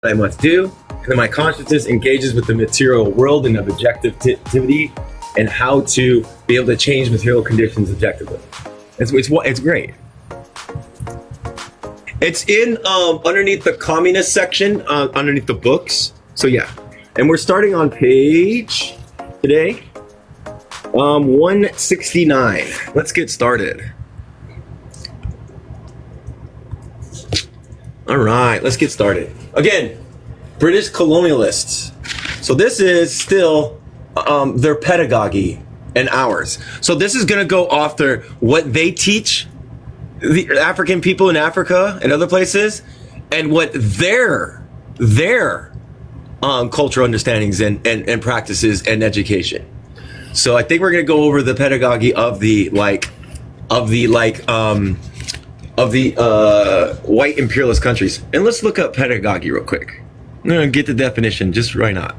I must do, and then my consciousness engages with the material world and objectivity and how to be able to change material conditions objectively. It's great. It's in underneath the communist section, underneath the books. So yeah, and we're starting on page today 169. Let's get started. All right, let's get started. Again, British colonialists. So this is still their pedagogy and ours. So this is going to go after what they teach the African people in Africa and other places, and what their cultural understandings and practices and education. So I think we're going to go over the pedagogy of the white imperialist countries. And let's look up pedagogy real quick. I'm going to get the definition, just why not?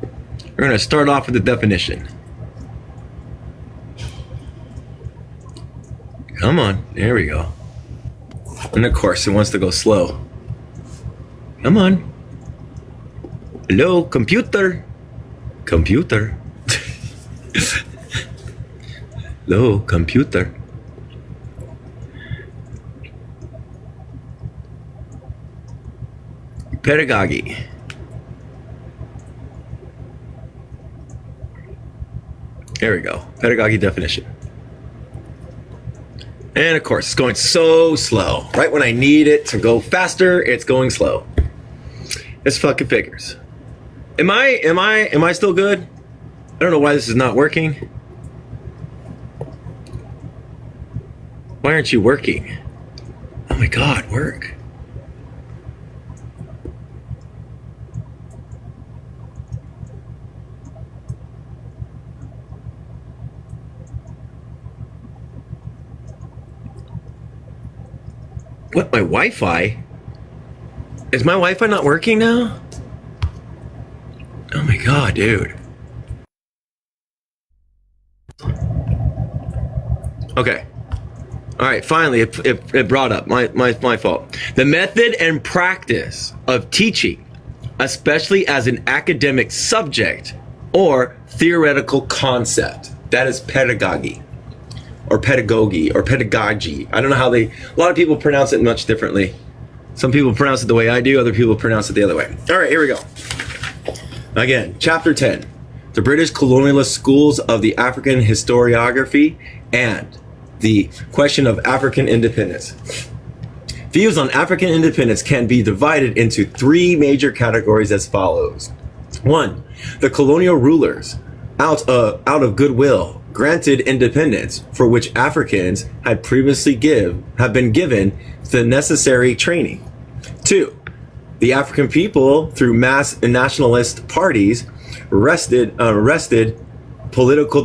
We're going to start off with the definition. Come on, there we go. And of course, it wants to go slow. Come on. Hello, computer. Computer. Hello, computer. Pedagogy. There we go. Pedagogy definition. And of course, it's going so slow. Right when I need it to go faster, it's going slow. It's fucking figures. Am I still good? I don't know why this is not working. Why aren't you working? Oh my God, work. What, my Wi-Fi? Is my Wi-Fi not working now? Oh my God, dude. Okay. All right, finally, it brought up, my fault. The method and practice of teaching, especially as an academic subject or theoretical concept. That is pedagogy. Or pedagogy, or pedagogy. I don't know how a lot of people pronounce it much differently. Some people pronounce it the way I do, other people pronounce it the other way. All right, here we go. Again, chapter 10, the British colonialist schools of the African historiography and the question of African independence. Views on African independence can be divided into three major categories as follows. 1, the colonial rulers, out of goodwill, granted independence for which Africans had previously have been given the necessary training. 2, the African people through mass nationalist parties wrested political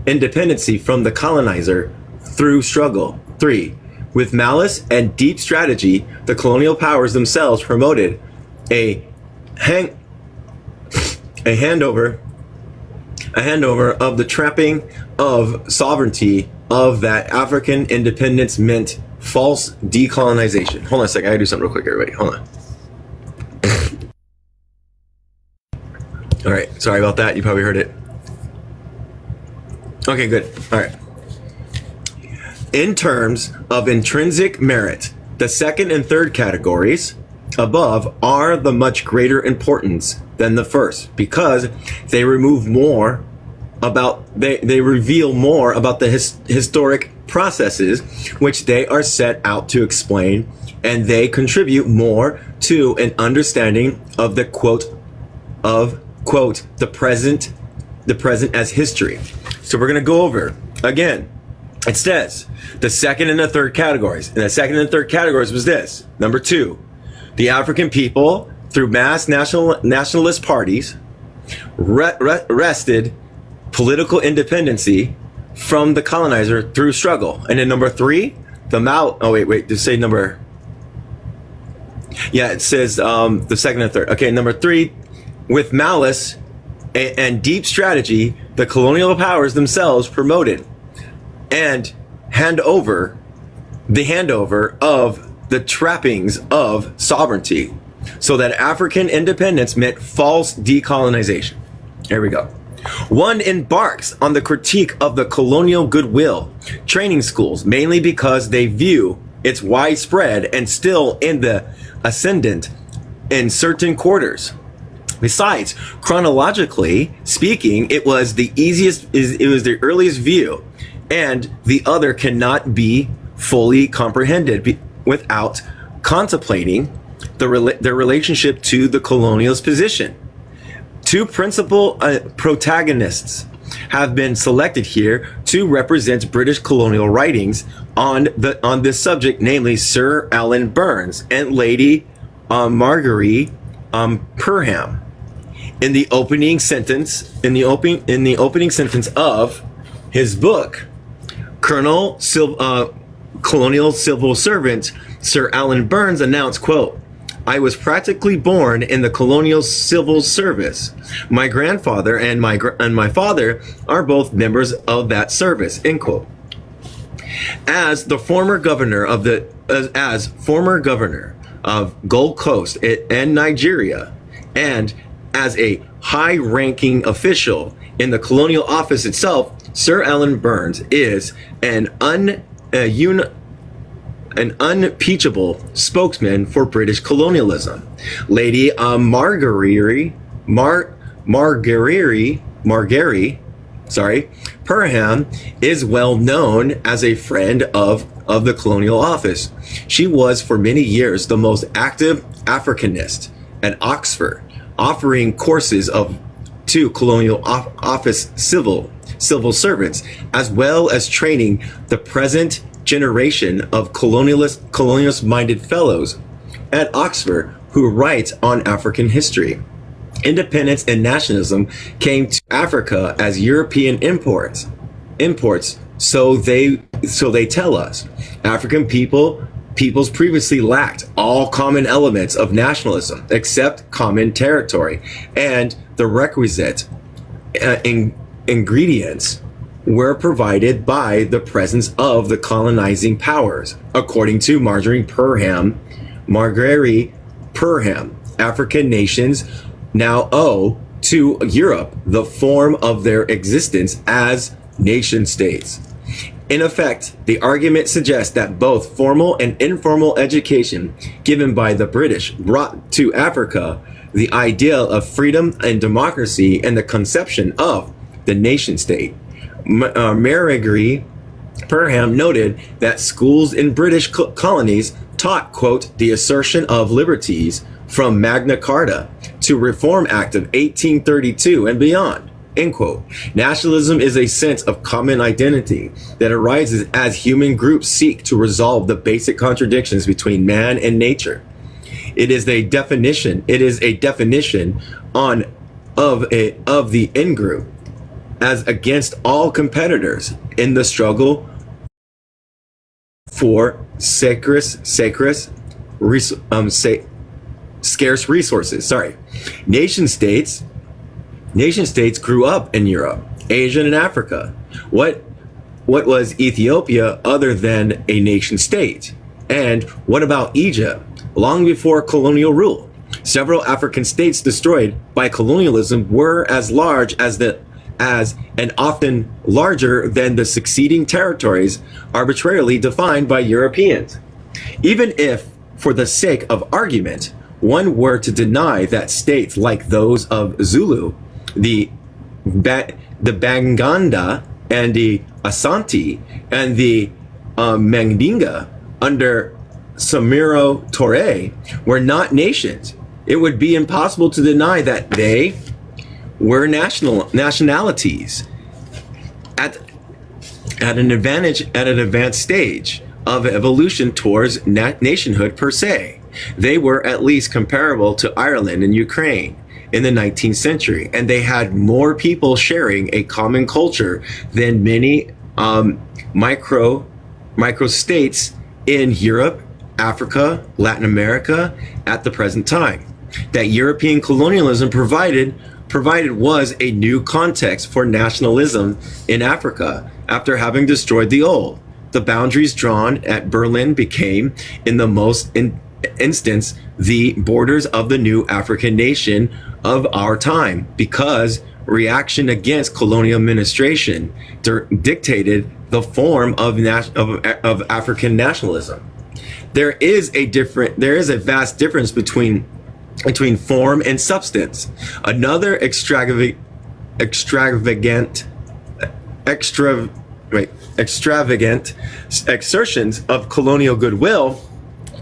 independency from the colonizer through struggle. 3, with malice and deep strategy, the colonial powers themselves promoted a handover of the trapping of sovereignty of that African independence meant false decolonization. Hold on a second, I gotta do something real quick, everybody. Hold on. All right, sorry about that. You probably heard it. Okay, good. All right. In terms of intrinsic merit, the second and third categories above are the much greater importance than the first because they reveal more about the historic processes which they are set out to explain, and they contribute more to an understanding of the the present as history. So we're going to go over again. It says the second and the third categories, and the second and third categories was this. Number 2, the African people through mass nationalist parties wrested political independency from the colonizer through struggle. And then number 3, it says the second and third. Okay, number 3, with malice and deep strategy, the colonial powers themselves promoted and handover of the trappings of sovereignty, so that African independence meant false decolonization. Here we go. One embarks on the critique of the colonial goodwill training schools, mainly because they view its widespread and still in the ascendant in certain quarters. Besides, chronologically speaking, it was the earliest view, and the other cannot be fully comprehended without contemplating their relationship to the colonialist position. Two principal protagonists have been selected here to represent British colonial writings on this subject, namely Sir Alan Burns and Lady Marguerite Perham. In the opening sentence of his book, Colonial Civil Servant Sir Alan Burns announced, quote, "I was practically born in the colonial civil service. My grandfather and my father are both members of that service," end quote. As former governor of Gold Coast and Nigeria, and as a high-ranking official in the colonial office itself, Sir Alan Burns is an unimpeachable spokesman for British colonialism. Lady Marguerite Perham is well known as a friend of the colonial office. She was for many years the most active Africanist at Oxford, offering courses to colonial office civil servants, as well as training the present generation of colonialist-minded fellows at Oxford who write on African history. Independence and nationalism came to Africa as European imports. So they tell us. African peoples previously lacked all common elements of nationalism except common territory, and the requisite ingredients were provided by the presence of the colonizing powers. According to Marguerite Perham, African nations now owe to Europe the form of their existence as nation states. In effect, the argument suggests that both formal and informal education given by the British brought to Africa the ideal of freedom and democracy and the conception of the nation state. Marguerite Perham noted that schools in British colonies taught, quote, the assertion of liberties from Magna Carta to Reform Act of 1832 and beyond, end quote. Nationalism is a sense of common identity that arises as human groups seek to resolve the basic contradictions between man and nature. It is a definition of the in-group as against all competitors in the struggle for scarce resources. Nation states grew up in Europe, Asia, and Africa. What was Ethiopia other than a nation state? And what about Egypt? Long before colonial rule, several African states destroyed by colonialism were as large as and often larger than the succeeding territories arbitrarily defined by Europeans. Even if, for the sake of argument, one were to deny that states like those of Zulu, the Banganda, and the Asante, and the Mandinga under Samiro Touré were not nations, it would be impossible to deny that they were nationalities at an advanced stage of evolution towards nationhood per se. They were at least comparable to Ireland and Ukraine in the 19th century, and they had more people sharing a common culture than many micro states in Europe, Africa, Latin America at the present time. That European colonialism provided was a new context for nationalism in Africa after having destroyed the old. the boundaries drawn at Berlin became, in the most instance, the borders of the new African nation of our time, because reaction against colonial administration dictated the form of African nationalism. There is a vast difference between form and substance. Another extravagant exertions of colonial goodwill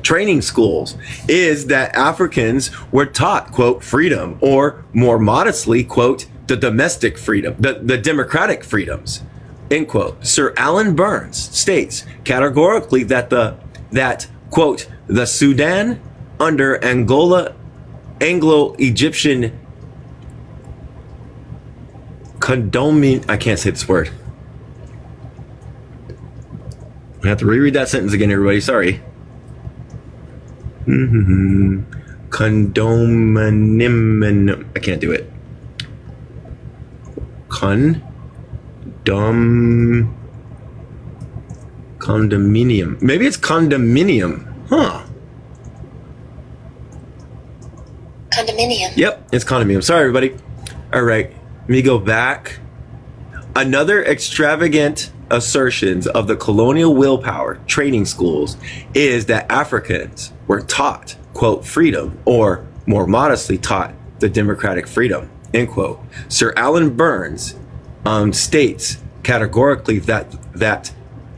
training schools is that Africans were taught, quote, freedom, or more modestly, quote, the domestic freedom, the democratic freedoms, end quote. Sir Alan Burns states categorically that quote, the Sudan under Anglo-Egyptian I can't say this word. I have to reread that sentence again, everybody. Sorry. Condominium. I can't do it. Condominium. Maybe it's condominium. Huh. Condominium. Yep, it's condominium. Sorry, everybody. All right. Let me go back. Another extravagant assertions of the colonial willpower training schools is that Africans were taught, quote, freedom, or more modestly taught the democratic freedom, end quote. Sir Alan Burns states categorically that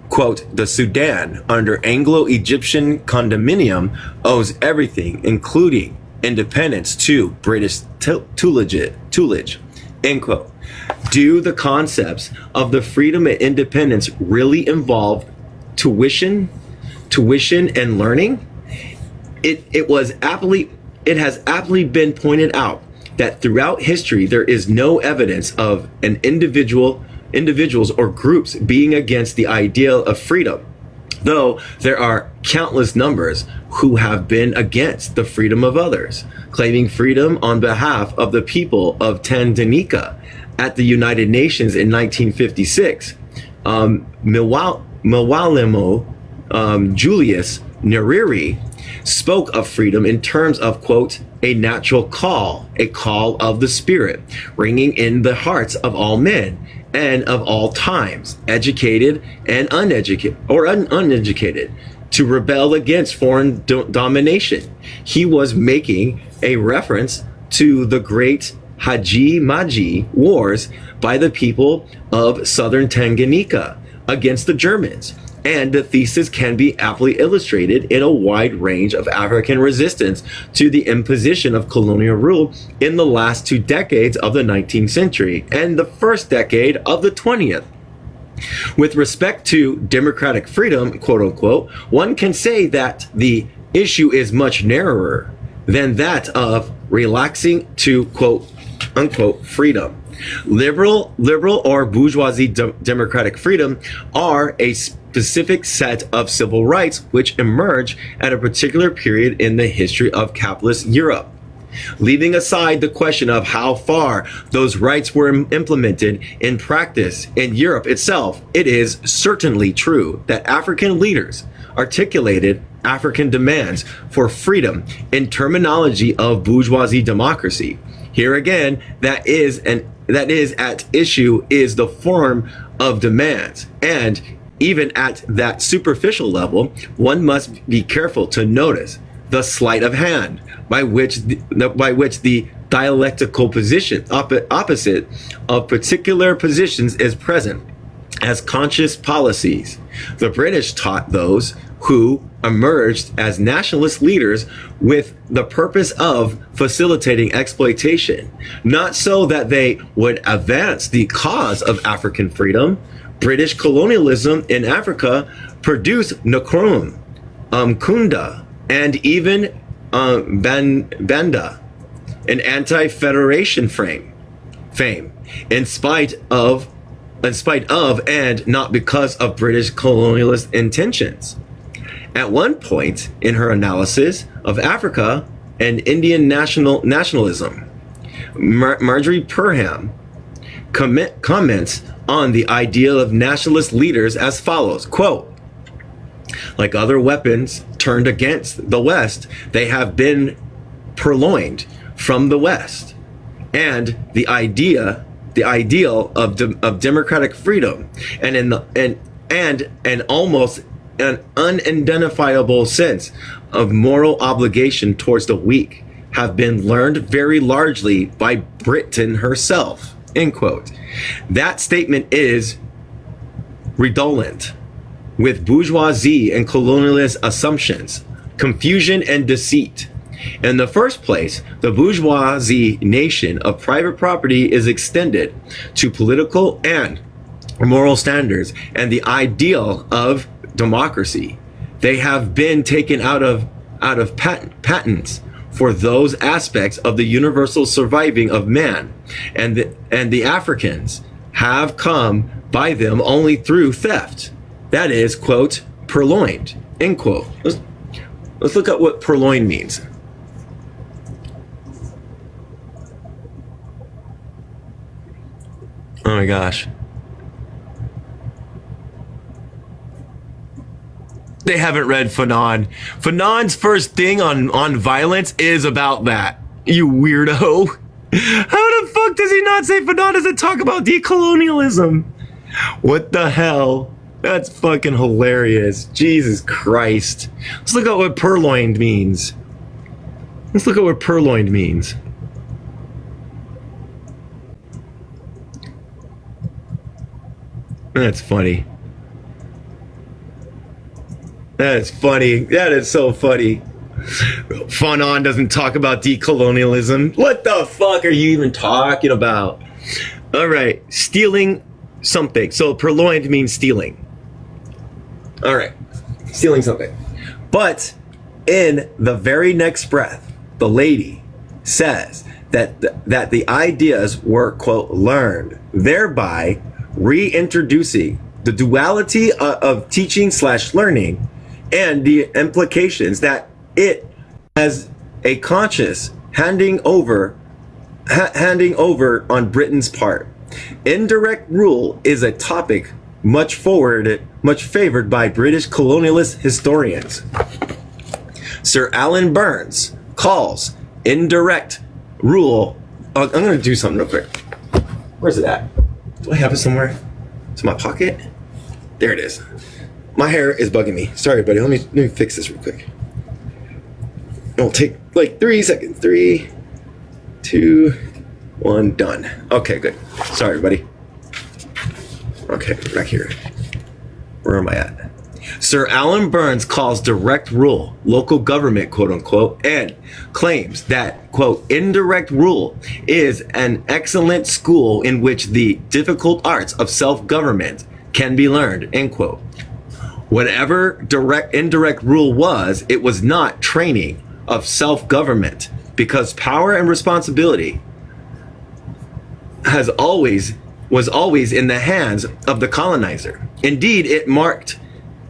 quote, the Sudan under Anglo-Egyptian condominium owes everything, including independence, to British tutelage, end quote. Do the concepts of the freedom and independence really involve tuition and learning? It has aptly been pointed out that throughout history there is no evidence of an individuals or groups being against the ideal of freedom, though there are countless numbers who have been against the freedom of others, claiming freedom on behalf of the people of Tanganyika at the United Nations in 1956. Mwalimu Julius Nyerere spoke of freedom in terms of, quote, a natural call, a call of the spirit, ringing in the hearts of all men and of all times, educated and uneducated, to rebel against foreign domination. He was making a reference to the great Haji Maji wars by the people of southern Tanganyika against the Germans, and the thesis can be aptly illustrated in a wide range of African resistance to the imposition of colonial rule in the last 2 decades of the 19th century and the first decade of the 20th. With respect to democratic freedom, quote unquote, one can say that the issue is much narrower than that of relaxing to, quote unquote, freedom. Liberal or bourgeoisie democratic freedom are a specific set of civil rights which emerge at a particular period in the history of capitalist Europe. Leaving aside the question of how far those rights were implemented in practice in Europe itself, it is certainly true that African leaders articulated African demands for freedom in terminology of bourgeoisie democracy. Here again, that is at issue is the form of demands, and even at that superficial level, one must be careful to notice the sleight of hand by which the dialectical position opposite of particular positions is present as conscious policies. The British taught those who emerged as nationalist leaders with the purpose of facilitating exploitation, not so that they would advance the cause of African freedom. British colonialism in Africa produced Nkrumah, Kunda, and even Banda, an anti-federation fame, in spite of and not because of British colonialist intentions. At one point in her analysis of Africa and Indian nationalism, Marjorie Perham comments on the ideal of nationalist leaders as follows, quote, Like other weapons turned against the West, they have been purloined from the West. And the ideal of democratic freedom and an almost an unidentifiable sense of moral obligation towards the weak have been learned very largely by Britain herself, end quote. That statement is redolent with bourgeoisie and colonialist assumptions, confusion and deceit. In the first place, the bourgeoisie nation of private property is extended to political and moral standards and the ideal of democracy. They have been taken out of patents for those aspects of the universal surviving of man, and the Africans have come by them only through theft. That is, quote, purloined, end quote. Let's look at what purloined means. Oh my gosh. They haven't read Fanon. Fanon's first thing on violence is about that. You weirdo. How the fuck does he not say Fanon doesn't talk about decolonialism? What the hell? That's fucking hilarious. Jesus Christ. Let's look at what purloined means. Let's look at what purloined means. That's funny. That's funny. That is so funny. Fanon doesn't talk about decolonialism. What the fuck are you even talking about? All right, stealing something. So purloined means stealing. All right, stealing something. But in the very next breath, the lady says that the ideas were, quote, learned, thereby reintroducing the duality of teaching / learning and the implications that it has a conscious handing over on Britain's part. Indirect rule is a topic much favored by British colonialist historians. Sir Alan Burns calls indirect rule. I'm going to do something real quick. Where's it at? Do I have it somewhere? It's in my pocket. There it is. My hair is bugging me. Sorry, buddy. Let me fix this real quick. It'll take like 3 seconds. 3, 2, 1, done. Okay, good. Sorry, buddy. Okay, back here. Where am I at? Sir Alan Burns calls direct rule local government, quote unquote, and claims that, quote, indirect rule is an excellent school in which the difficult arts of self-government can be learned, end quote. Whatever indirect rule was, it was not training of self-government, because power and responsibility was always in the hands of the colonizer. Indeed, it marked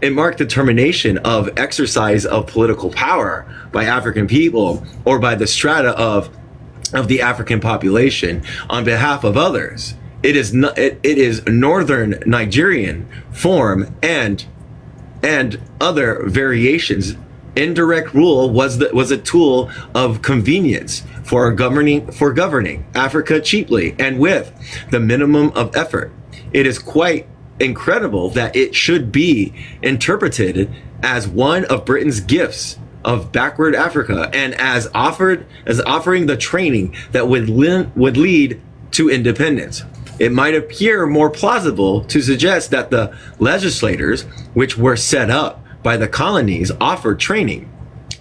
the termination of exercise of political power by African people or by the strata of the African population on behalf of others. It is northern Nigerian form and other variations. Indirect rule was a tool of convenience for governing Africa cheaply and with the minimum of effort. It is quite incredible that it should be interpreted as one of Britain's gifts of backward Africa and as offering the training that would lead to independence. It might appear more plausible to suggest that the legislators, which were set up by the colonies, offered training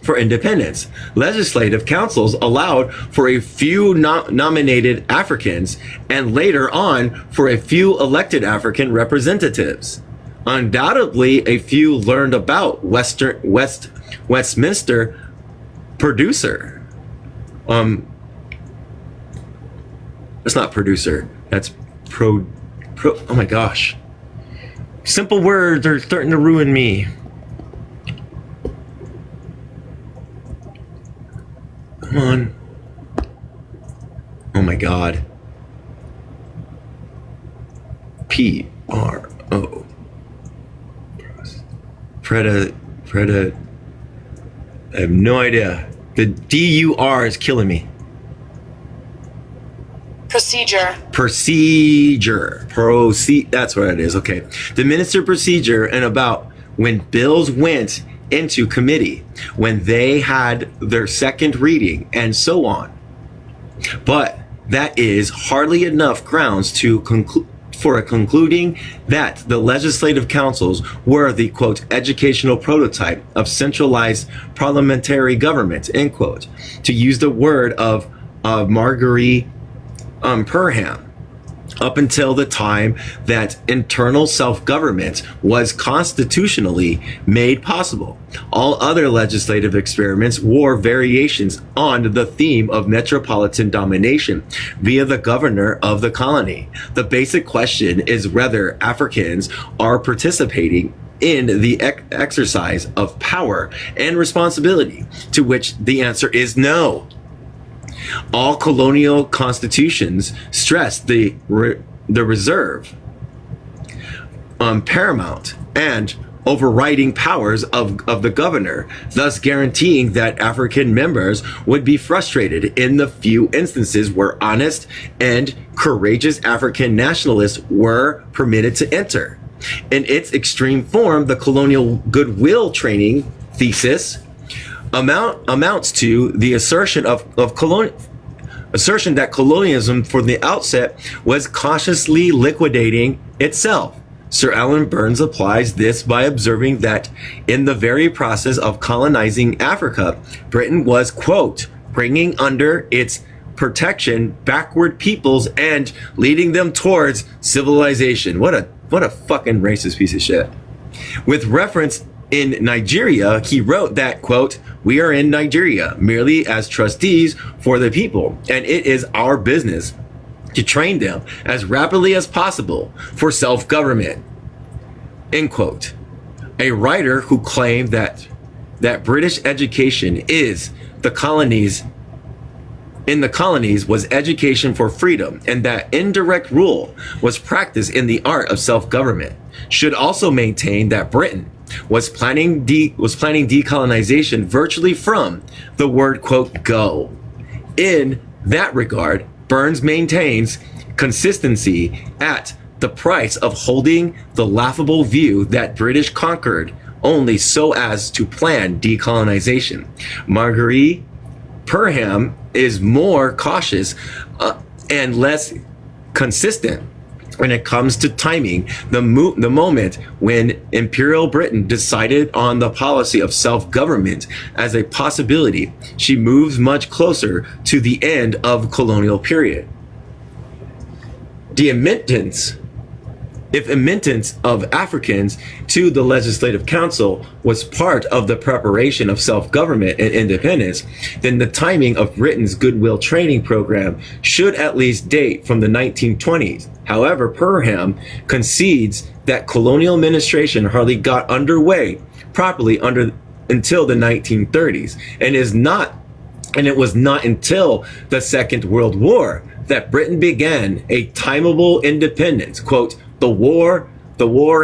for independence. Legislative councils allowed for a few nominated Africans and later on for a few elected African representatives. Undoubtedly, a few learned about Westminster producer. That's not producer. That's pro. Oh my gosh. Simple words are starting to ruin me. Come on. Oh my God. I have no idea. The DUR is killing me. Procedure. That's what it is. Okay. The minister procedure and about when bills went into committee, when they had their second reading, and so on. But that is hardly enough grounds to concluding that the legislative councils were the, quote, educational prototype of centralized parliamentary government, end quote, to use the word of Marguerite Perham. Up until the time that internal self-government was constitutionally made possible, all other legislative experiments were variations on the theme of metropolitan domination via the governor of the colony. The basic question is whether Africans are participating in the exercise of power and responsibility, to which the answer is no. All colonial constitutions stress the reserve, paramount, and overriding powers of the governor, thus guaranteeing that African members would be frustrated in the few instances where honest and courageous African nationalists were permitted to enter. In its extreme form, the colonial goodwill training thesis amounts to the assertion that colonialism from the outset was cautiously liquidating itself. Sir Alan Burns applies this by observing that in the very process of colonizing Africa, Britain was, quote, bringing under its protection backward peoples and leading them towards civilization. What a fucking racist piece of shit. With reference in Nigeria, he wrote that, quote, we are in Nigeria merely as trustees for the people, and it is our business to train them as rapidly as possible for self-government, end quote. A writer who claimed that British education in the colonies was education for freedom, and that indirect rule was practiced in the art of self-government, should also maintain that Britain was planning decolonization virtually from the word, quote, go. In that regard, Burns maintains consistency at the price of holding the laughable view that British conquered only so as to plan decolonization. Marguerite Perham is more cautious and less consistent when it comes to timing the moment when Imperial Britain decided on the policy of self-government as a possibility. She moves much closer to the end of colonial period. If admittance of Africans to the Legislative Council was part of the preparation of self-government and independence, then the timing of Britain's goodwill training program should at least date from the 1920s. However, Perham concedes that colonial administration hardly got underway properly until the 1930s, and it was not until the Second World War that Britain began a timeable independence. Quote, the war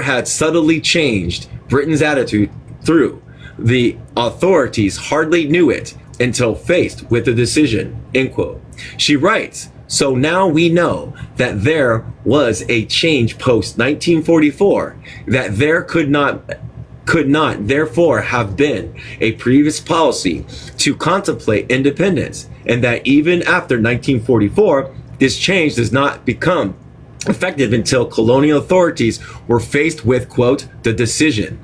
had subtly changed Britain's attitude through. The authorities hardly knew it until faced with the decision, end quote. She writes, so now we know that there was a change post 1944, that there could not therefore have been a previous policy to contemplate independence, and that even after 1944, this change does not become effective until colonial authorities were faced with, quote, the decision,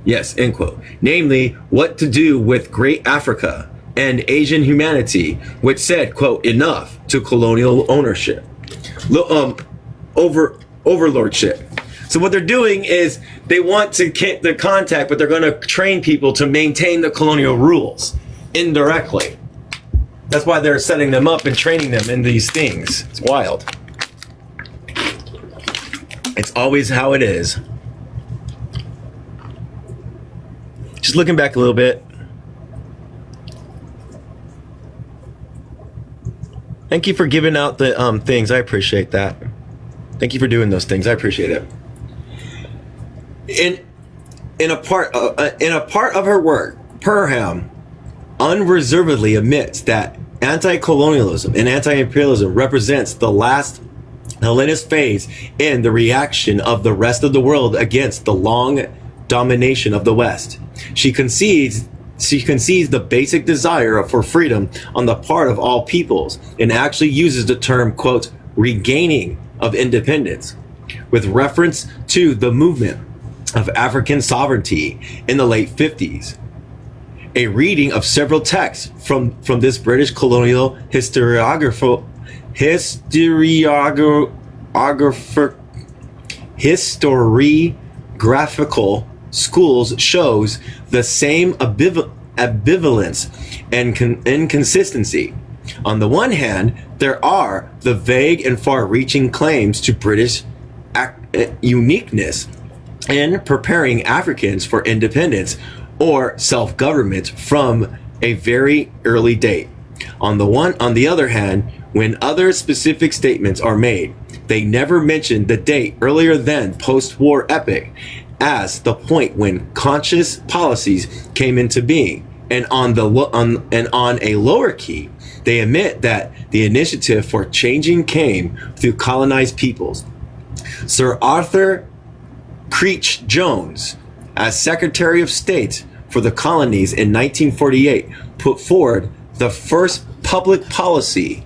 yes, end quote, namely what to do with great Africa and Asian humanity, which said, quote, enough to colonial ownership, overlordship. So what they're doing is they want to get the contact, but they're going to train people to maintain the colonial rules indirectly. That's why they're setting them up and training them in these things. It's wild. It's always how it is. Just looking back a little bit. Thank you for giving out the things. I appreciate that. Thank you for doing those things. I appreciate it. In a part of her work, Perham unreservedly admits that anti-colonialism and anti-imperialism represents the last Hellenist phase in the reaction of the rest of the world against the long domination of the West. She concedes the basic desire for freedom on the part of all peoples and actually uses the term, quote, regaining of independence, with reference to the movement of African sovereignty in the late 50s. A reading of several texts from this British colonial historiographical schools shows the same ambivalence and inconsistency. On the one hand, there are the vague and far-reaching claims to British uniqueness in preparing Africans for independence or self-government from a very early date. On the other hand, when other specific statements are made, they never mention the date earlier than post-war epoch as the point when conscious policies came into being. And on a lower key, they admit that the initiative for changing came through colonized peoples. Sir Arthur Creech Jones, as Secretary of State for the colonies in 1948, put forward the first public policy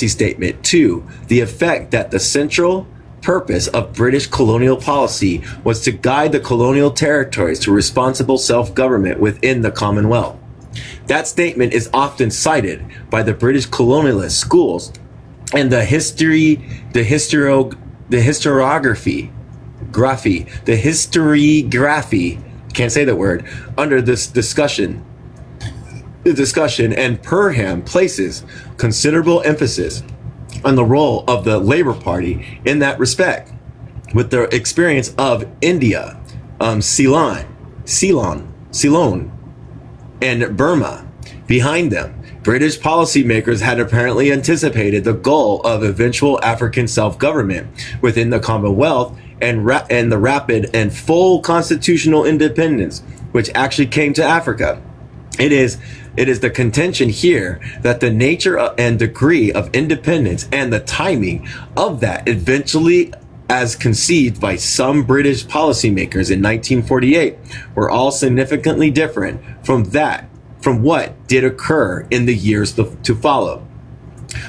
statement to the effect that the central purpose of British colonial policy was to guide the colonial territories to responsible self-government within the Commonwealth. That statement is often cited by the British colonialist schools and the historiography, can't say that word, under this discussion. The discussion, and Perham places considerable emphasis on the role of the Labour Party in that respect, with the experience of India, Ceylon, and Burma behind them. British policymakers had apparently anticipated the goal of eventual African self-government within the Commonwealth and the rapid and full constitutional independence which actually came to Africa. It is the contention here that the nature and degree of independence and the timing of that eventually, as conceived by some British policymakers in 1948, were all significantly different from what did occur in the years to follow.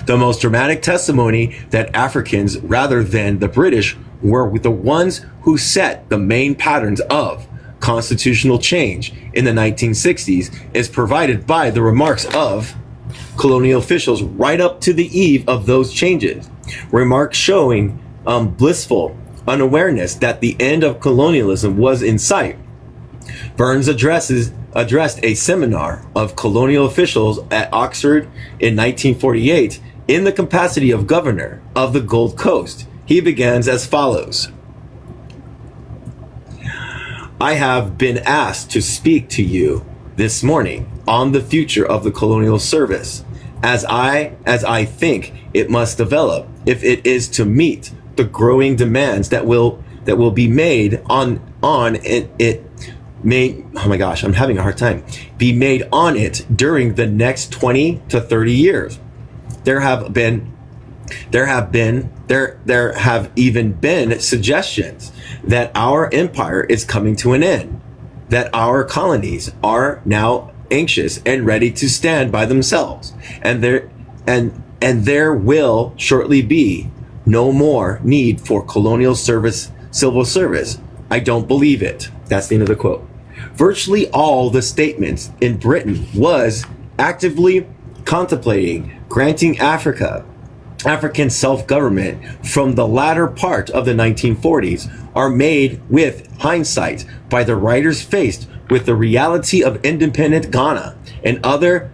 The most dramatic testimony that Africans, rather than the British, were the ones who set the main patterns of constitutional change in the 1960s is provided by the remarks of colonial officials right up to the eve of those changes. Remarks showing blissful unawareness that the end of colonialism was in sight. Burns addressed a seminar of colonial officials at Oxford in 1948 in the capacity of governor of the Gold Coast. He begins as follows. I have been asked to speak to you this morning on the future of the colonial service, as I think it must develop if it is to meet the growing demands that will be made on it. Oh my gosh, I'm having a hard time. Be made on it during the next 20 to 30 years. There have even been suggestions that our empire is coming to an end, that our colonies are now anxious and ready to stand by themselves, and there will shortly be no more need for colonial civil service. I don't believe it. That's the end of the quote. Virtually all the statements in Britain was actively contemplating granting African self-government from the latter part of the 1940s are made with hindsight by the writers faced with the reality of independent Ghana and other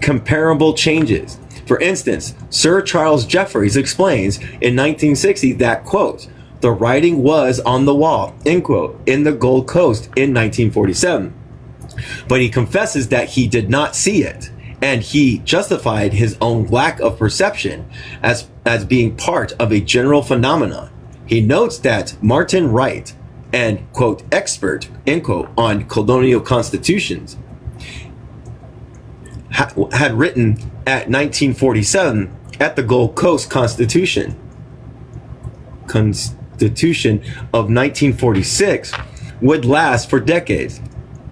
comparable changes. For instance, Sir Charles Jeffreys explains in 1960 that, quote, the writing was on the wall, end quote, in the Gold Coast in 1947. But he confesses that he did not see it, and he justified his own lack of perception as being part of a general phenomenon. He notes that Martin Wright, an, quote, expert, end quote, on colonial constitutions, had written at 1947 at the Gold Coast Constitution of 1946 would last for decades.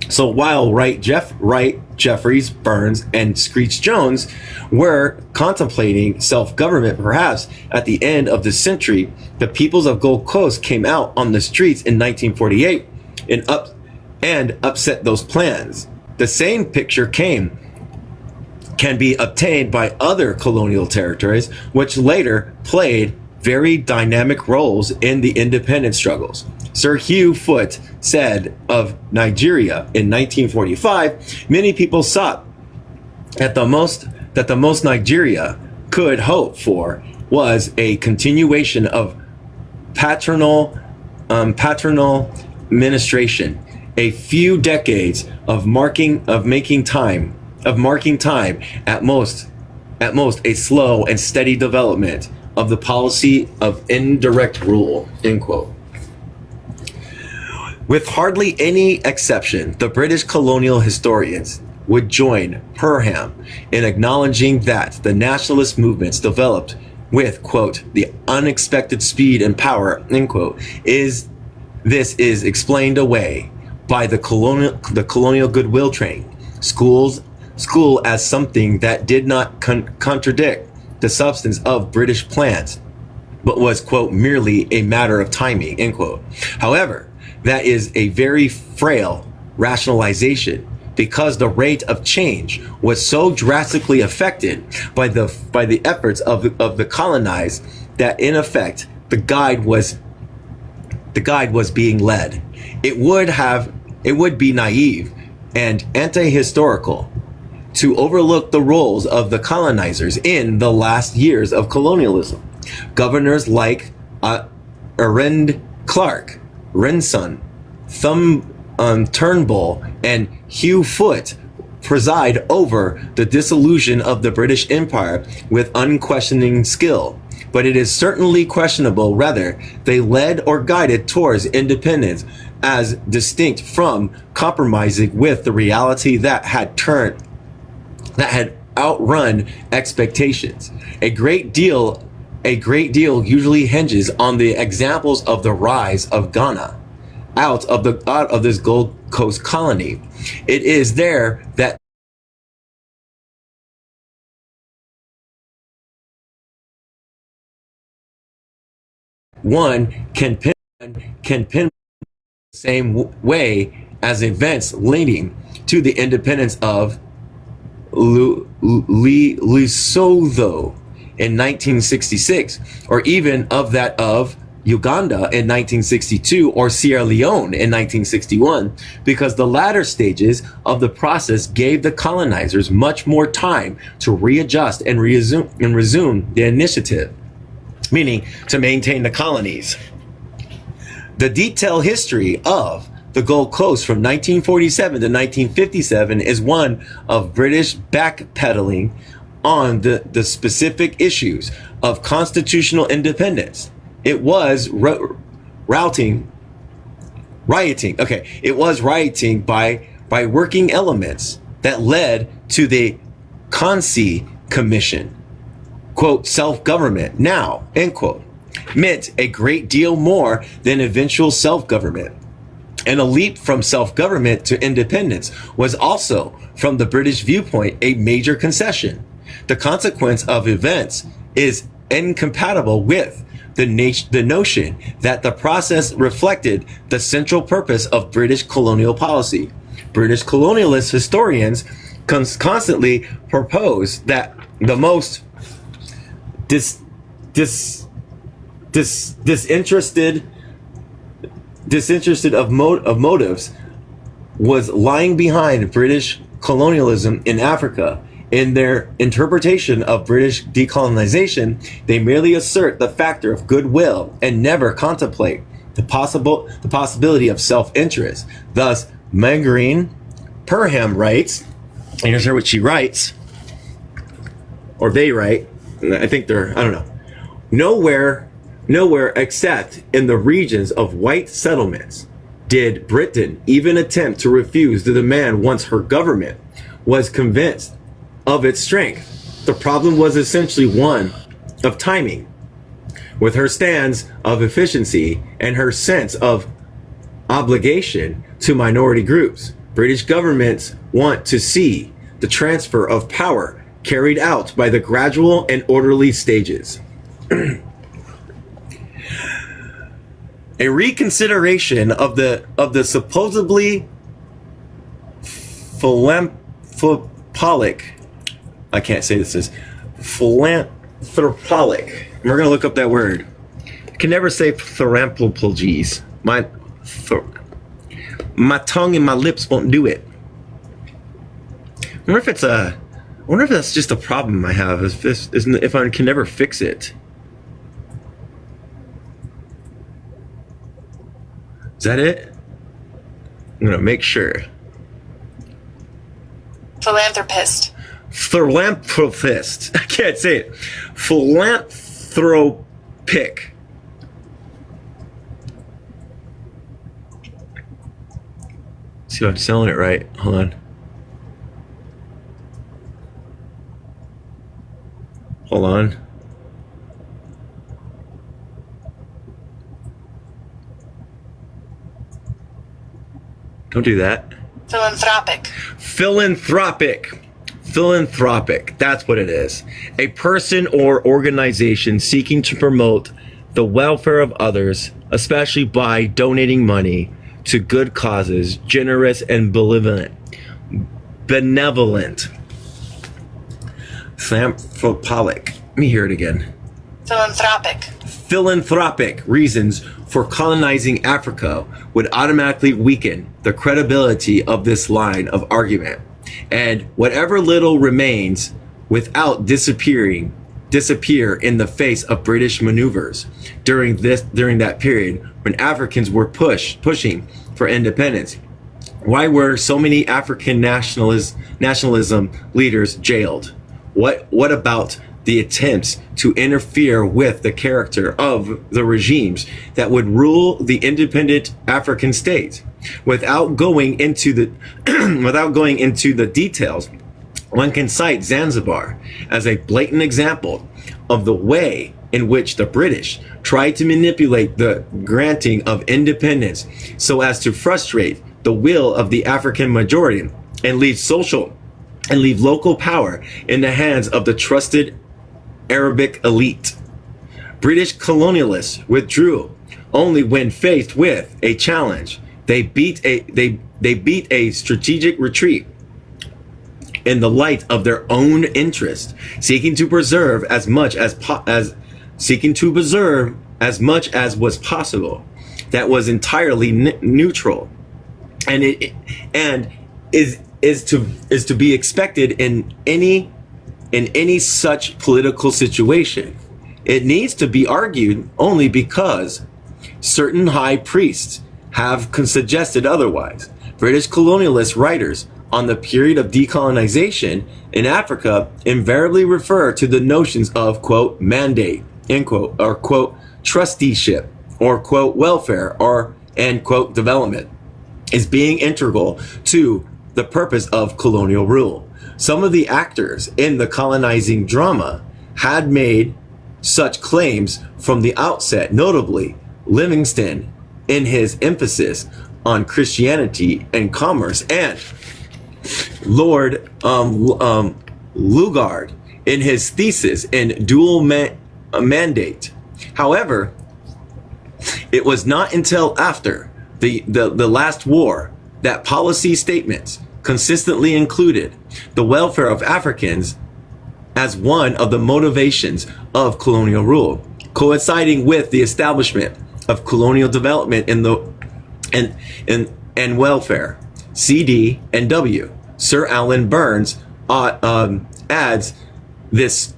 So while Wright, Jeffries, Burns, and Screech Jones were contemplating self-government perhaps at the end of the century, the peoples of Gold Coast came out on the streets in 1948 and upset those plans. The same picture can be obtained by other colonial territories, which later played very dynamic roles in the independence struggles. Sir Hugh Foote said of Nigeria in 1945, many people thought that the most Nigeria could hope for was a continuation of paternal administration, a few decades of marking time, at most a slow and steady development of the policy of indirect rule, end quote. With hardly any exception, the British colonial historians would join Perham in acknowledging that the nationalist movements developed with, quote, the unexpected speed and power, end quote, this is explained away by the colonial goodwill train, school as something that did not contradict the substance of British plans, but was, quote, merely a matter of timing, end quote. However, that is a very frail rationalization because the rate of change was so drastically affected by the efforts of the colonized that in effect the guide was being led. It would be naive and anti-historical to overlook the roles of the colonizers in the last years of colonialism. Governors like Arend Clark, Renson, Turnbull, and Hugh Foote preside over the dissolution of the British Empire with unquestioning skill. But it is certainly questionable whether they led or guided towards independence as distinct from compromising with the reality that had outrun expectations. A great deal usually hinges on the examples of the rise of Ghana out of this Gold Coast colony. It is there that one can pin the same way as events leading to the independence of Lesotho in 1966, or even of that of Uganda in 1962 or Sierra Leone in 1961, because the latter stages of the process gave the colonizers much more time to readjust and resume the initiative, meaning to maintain the colonies. The detailed history of the Gold Coast from 1947 to 1957 is one of British backpedaling on the specific issues of constitutional independence. It was rioting by working elements that led to the Kansi Commission, quote, self-government now, end quote, meant a great deal more than eventual self-government. And a leap from self-government to independence was also, from the British viewpoint, a major concession. The consequence of events is incompatible with the notion that the process reflected the central purpose of British colonial policy. British colonialist historians constantly propose that the most disinterested of motives was lying behind British colonialism in Africa. In their interpretation of British decolonization, they merely assert the factor of goodwill and never contemplate the possibility of self-interest. Thus, Marguerite Perham writes, and here's what she writes, or they write, I think I don't know. Nowhere except in the regions of white settlements did Britain even attempt to refuse the demand once her government was convinced of its strength. The problem was essentially one of timing. With her stance of efficiency and her sense of obligation to minority groups, British governments want to see the transfer of power carried out by the gradual and orderly stages. A reconsideration of the supposedly philanthropic, I can't say this is philanthropic. We're gonna look up that word. I can never say philanthropies. My tongue and my lips won't do it. I wonder if that's just a problem I have. If I can never fix it. Is that it? I'm gonna make sure. Philanthropist. Philanthropist. I can't say it. Philanthropic. See if I'm selling it right. Hold on. Hold on. Don't do that. Philanthropic. Philanthropic. That's what it is. A person or organization seeking to promote the welfare of others, especially by donating money to good causes, generous and benevolent. Philanthropic. Let me hear it again. Philanthropic reasons for colonizing Africa would automatically weaken the credibility of this line of argument, and whatever little remains without disappear in the face of British maneuvers during that period when Africans were pushing for independence. Why were so many African nationalism leaders jailed? What about the attempts to interfere with the character of the regimes that would rule the independent African states? Without going into the details, one can cite Zanzibar as a blatant example of the way in which the British tried to manipulate the granting of independence so as to frustrate the will of the African majority and leave local power in the hands of the trusted Arabic elite. British colonialists withdrew only when faced with a challenge. They beat a strategic retreat in the light of their own interest, seeking to preserve as much as was possible that was entirely neutral, and is to be expected in any such political situation. It needs to be argued only because certain high priests have suggested otherwise. British colonialist writers on the period of decolonization in Africa invariably refer to the notions of, quote, mandate, end quote, or, quote, trusteeship, or, quote, welfare, or, end quote, development, as being integral to the purpose of colonial rule. Some of the actors in the colonizing drama had made such claims from the outset, notably Livingston in his emphasis on Christianity and commerce, and Lord Lugard in his thesis in dual mandate. However, it was not until after the last war that policy statements consistently included the welfare of Africans as one of the motivations of colonial rule, coinciding with the establishment of colonial development and welfare. CD and W. Sir Alan Burns adds this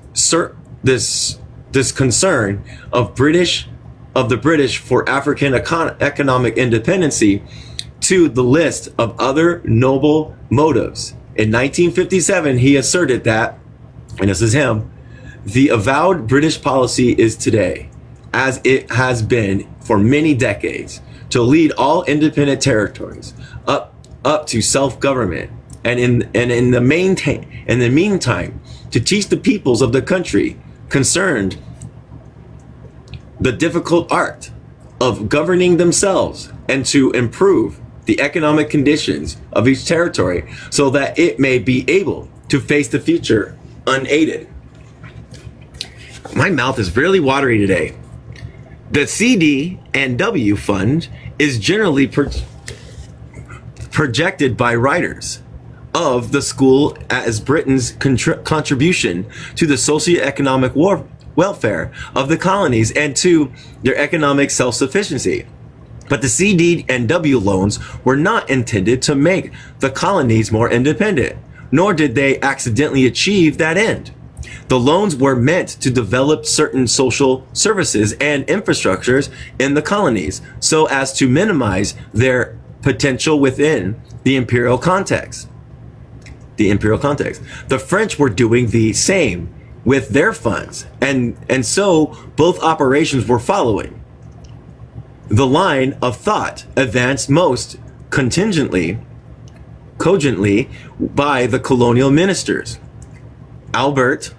concern of the British for African economic independency to the list of other noble motives. In 1957, he asserted that, and this is him, the avowed British policy is today as it has been for many decades, to lead all independent territories up to self-government, and in the meantime, to teach the peoples of the country concerned the difficult art of governing themselves, and to improve the economic conditions of each territory so that it may be able to face the future unaided. My mouth is really watery today. The CD&W fund is generally projected by writers of the school as Britain's contribution to the socio-economic welfare of the colonies and to their economic self-sufficiency. But the CD&W loans were not intended to make the colonies more independent, nor did they accidentally achieve that end. The loans were meant to develop certain social services and infrastructures in the colonies so as to minimize their potential within the imperial context. The French were doing the same with their funds, and so both operations were following the line of thought advanced most cogently by the colonial ministers. Albert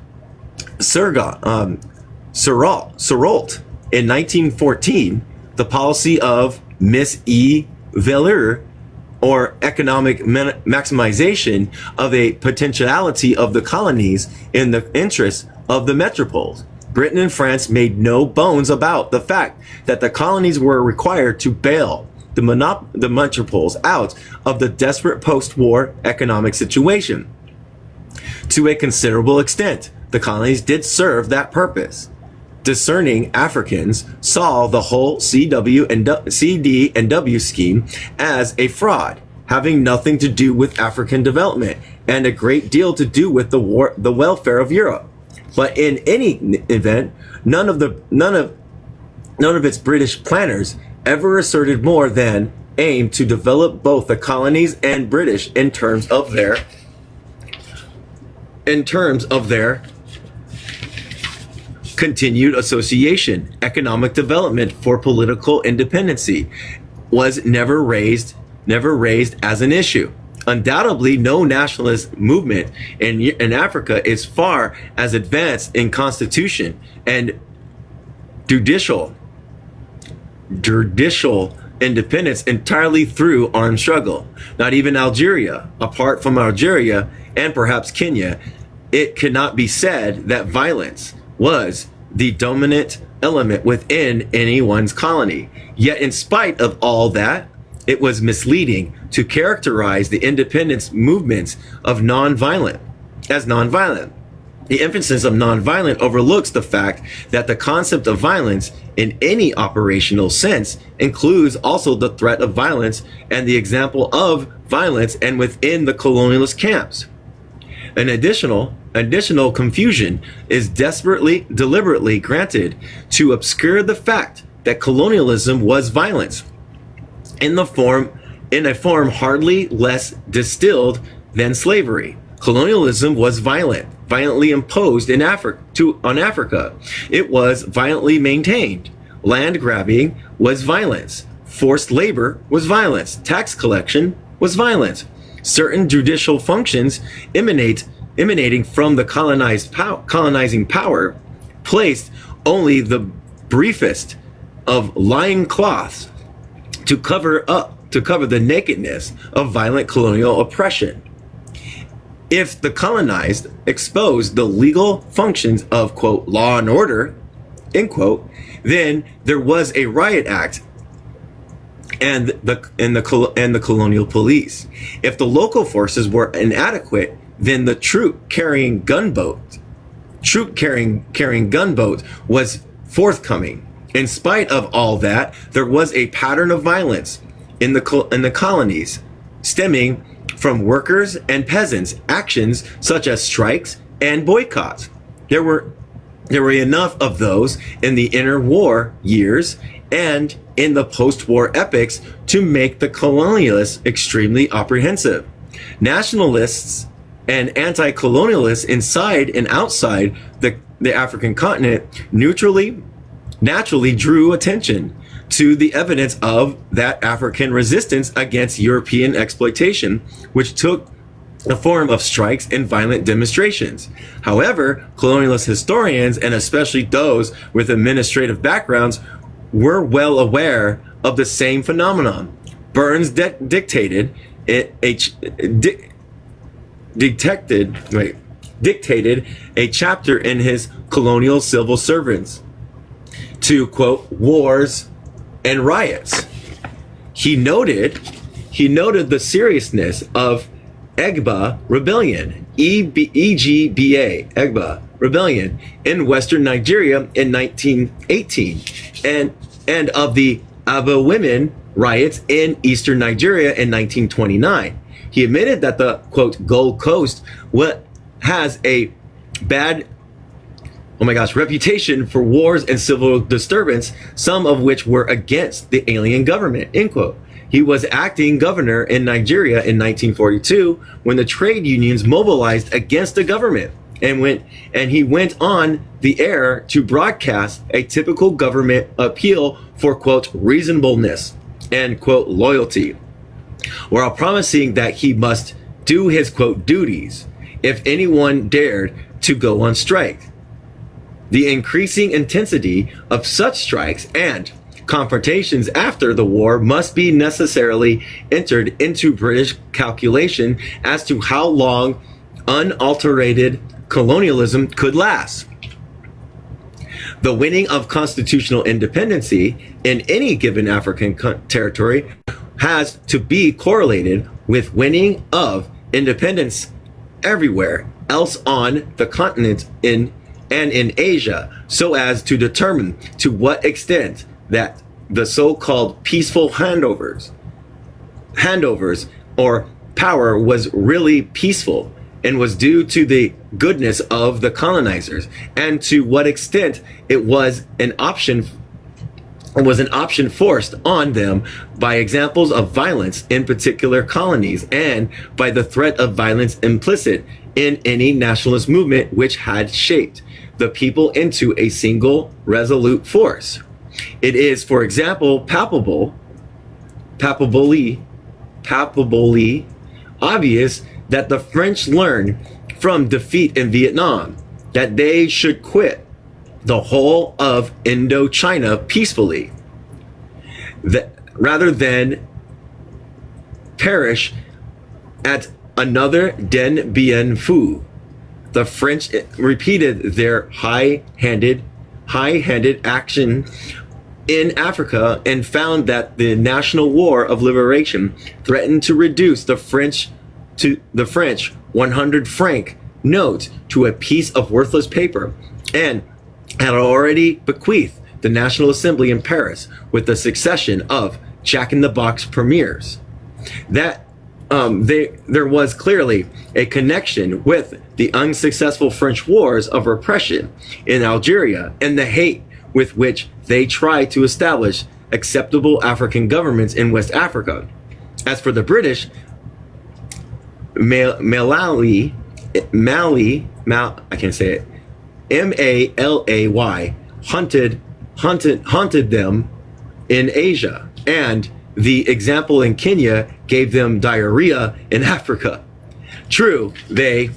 Serault in 1914, the policy of Miss E. Villers, or economic maximization of a potentiality of the colonies in the interest of the metropoles. Britain and France made no bones about the fact that the colonies were required to bail the metropoles out of the desperate post-war economic situation. To a considerable extent, the colonies did serve that purpose. Discerning Africans saw the whole CD&W scheme as a fraud, having nothing to do with African development and a great deal to do with the welfare of Europe. But in any event, none of its British planners ever asserted more than aim to develop both the colonies and British in terms of their continued association. Economic development for political independency was never raised as an issue. Undoubtedly, no nationalist movement in Africa is far as advanced in constitution and judicial independence entirely through armed struggle. Not even Algeria. Apart from Algeria and perhaps Kenya, it cannot be said that violence was the dominant element within anyone's colony. Yet in spite of all that, it was misleading to characterize the independence movements of as nonviolent. The emphasis of nonviolent overlooks the fact that the concept of violence in any operational sense includes also the threat of violence and the example of violence and within the colonialist camps. An additional confusion is deliberately granted to obscure the fact that colonialism was violence in a form hardly less distilled than slavery. Colonialism was violently imposed on Africa. It was violently maintained. Land grabbing was violence. Forced labor was violence. Tax collection was violence. Certain judicial functions emanating from the colonizing power placed only the briefest of lying cloths to cover the nakedness of violent colonial oppression. If the colonized exposed the legal functions of, quote, law and order, end quote, then there was a riot act and the colonial police. If the local forces were inadequate, then the troop carrying gunboat was forthcoming. In spite of all that, there was a pattern of violence in the colonies, stemming from workers and peasants' actions such as strikes and boycotts. There were enough of those in the interwar years and in the post-war epochs to make the colonialists extremely apprehensive. Nationalists and anti-colonialists inside and outside the African continent, neutrally naturally drew attention to the evidence of that African resistance against European exploitation, which took the form of strikes and violent demonstrations. However, colonialist historians, and especially those with administrative backgrounds, were well aware of the same phenomenon. Burns dictated a chapter in his Colonial Civil Servants to quote wars and riots. He noted the seriousness of Egba rebellion, EGBA, Egba rebellion in Western Nigeria in 1918, and of the Aba women riots in Eastern Nigeria in 1929. He admitted that the quote Gold Coast has a bad reputation for wars and civil disturbance, some of which were against the alien government, end quote. He was acting governor in Nigeria in 1942 when the trade unions mobilized against the government, and he went on the air to broadcast a typical government appeal for quote reasonableness and quote loyalty, while promising that he must do his quote duties if anyone dared to go on strike. The increasing intensity of such strikes and confrontations after the war must be necessarily entered into British calculation as to how long unalterated colonialism could last. The winning of constitutional independency in any given African territory has to be correlated with winning of independence everywhere else on the continent and in Asia, so as to determine to what extent that the so-called peaceful handovers or power was really peaceful and was due to the goodness of the colonizers, and to what extent it was an option forced on them by examples of violence in particular colonies, and by the threat of violence implicit in any nationalist movement which had shaped the people into a single resolute force. It is, for example, palpably obvious that the French learned from defeat in Vietnam that they should quit the whole of Indochina peacefully, rather than perish at another Dien Bien Phu. The French repeated their high-handed action in Africa and found that the National War of Liberation threatened to reduce the French 100 franc note to a piece of worthless paper, and had already bequeathed the National Assembly in Paris with the succession of Jack-in-the-Box premiers. That there was clearly a connection with the unsuccessful French wars of repression in Algeria and the hate with which they tried to establish acceptable African governments in West Africa. As for the British, Malay, I can't say it, Malay, hunted them in Asia, and the example in Kenya gave them diarrhea in Africa. True, they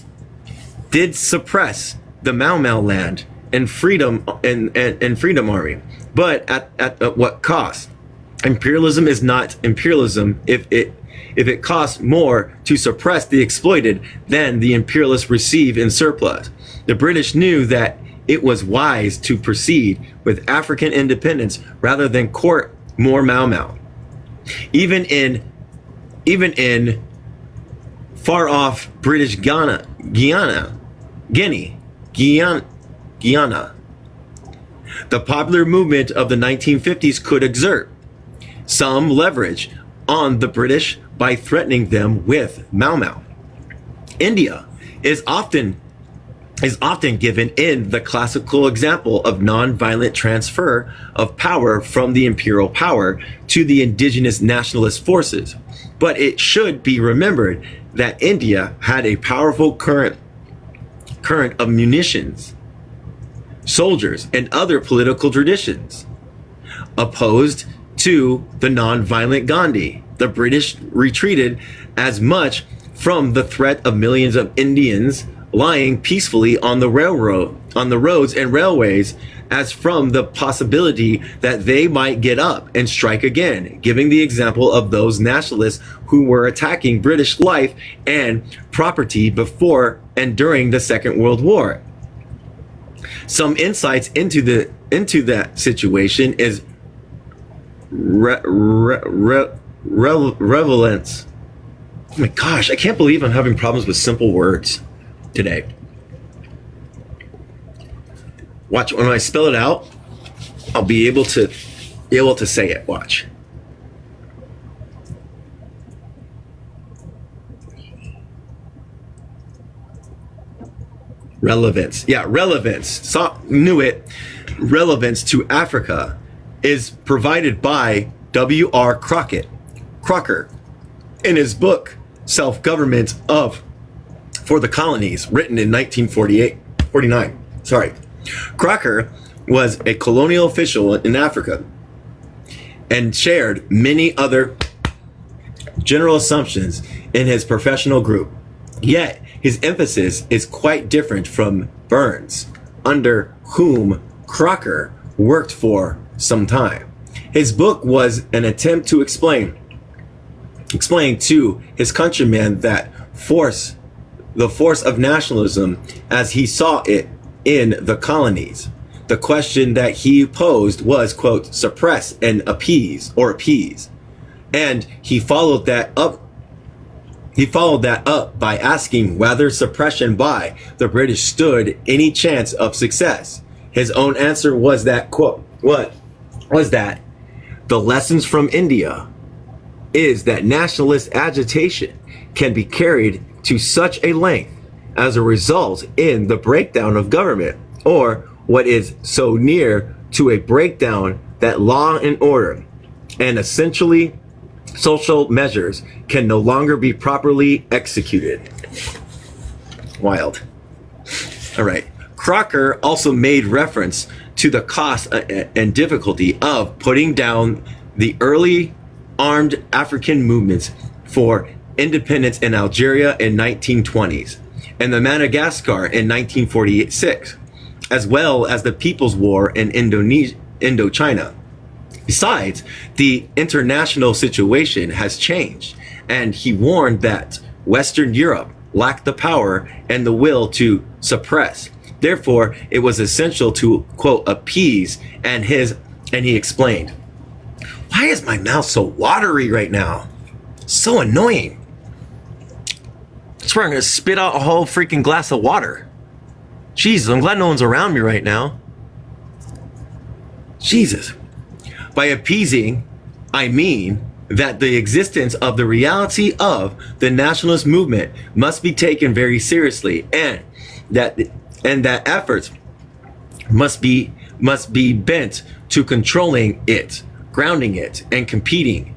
did suppress the Mau Mau land and freedom army, but at what cost? Imperialism is not imperialism if it costs more to suppress the exploited than the imperialists receive in surplus. The British knew that it was wise to proceed with African independence rather than court more Mau Mau. Even in far off British Guyana, the popular movement of the 1950s could exert some leverage on the British by threatening them with Mau Mau. India is often given in the classical example of non-violent transfer of power from the imperial power to the indigenous nationalist forces. But it should be remembered that India had a powerful current of munitions soldiers, and other political traditions. Opposed to the non-violent Gandhi, the British retreated as much from the threat of millions of Indians lying peacefully on the roads and railways as from the possibility that they might get up and strike again, giving the example of those nationalists who were attacking British life and property before and during the Second World War. Some insights into that situation is relevance. Oh my gosh, I can't believe I'm having problems with simple words today. Watch, when I spell it out, I'll be able to say it. Watch. Relevance. Yeah, relevance. Knew it. Relevance to Africa is provided by W.R. Crocker in his book Self-Government for the Colonies, written in 1949. Crocker was a colonial official in Africa and shared many other general assumptions in his professional group. Yet his emphasis is quite different from Burns, under whom Crocker worked for some time. His book was an attempt to explain to his countrymen that the force of nationalism as he saw it in the colonies. The question that he posed was, quote, suppress and appease. And he followed that up by asking whether suppression by the British stood any chance of success. His own answer was that, quote, what was that? The lessons from India is that nationalist agitation can be carried to such a length as a result in the breakdown of government, or what is so near to a breakdown that law and order and essentially social measures can no longer be properly executed. Wild. All right. Crocker also made reference to the cost and difficulty of putting down the early armed African movements for independence in Algeria in 1920s and the Madagascar in 1946, as well as the People's War in Indochina. Besides, the international situation has changed, and he warned that Western Europe lacked the power and the will to suppress. Therefore, it was essential to, quote, appease, and he explained, why is my mouth so watery right now? So annoying. I swear I'm gonna spit out a whole freaking glass of water. Jesus, I'm glad no one's around me right now. Jesus. By appeasing, I mean that the existence of the reality of the nationalist movement must be taken very seriously, and that efforts must be bent to controlling it, grounding it, and competing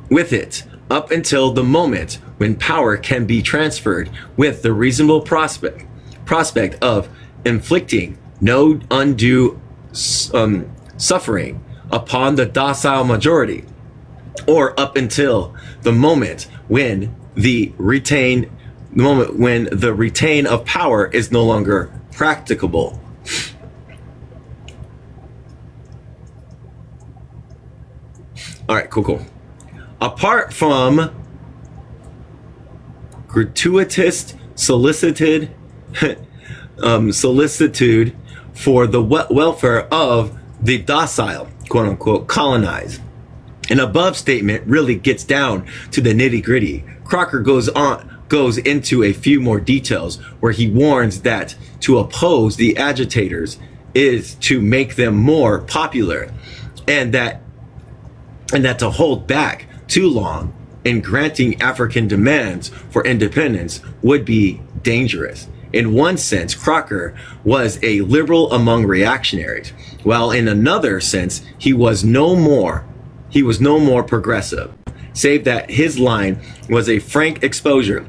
with it up until the moment when power can be transferred with the reasonable prospect of inflicting no undue suffering upon the docile majority, or up until the moment when the retain of power is no longer practicable. All right, cool. Apart from gratuitous solicitude for the welfare of the docile, quote unquote, colonized. An above statement really gets down to the nitty gritty. Crocker goes into a few more details where he warns that to oppose the agitators is to make them more popular, and that to hold back too long in granting African demands for independence would be dangerous. In one sense, Crocker was a liberal among reactionaries, while in another sense, he was no more progressive, save that his line was a frank exposure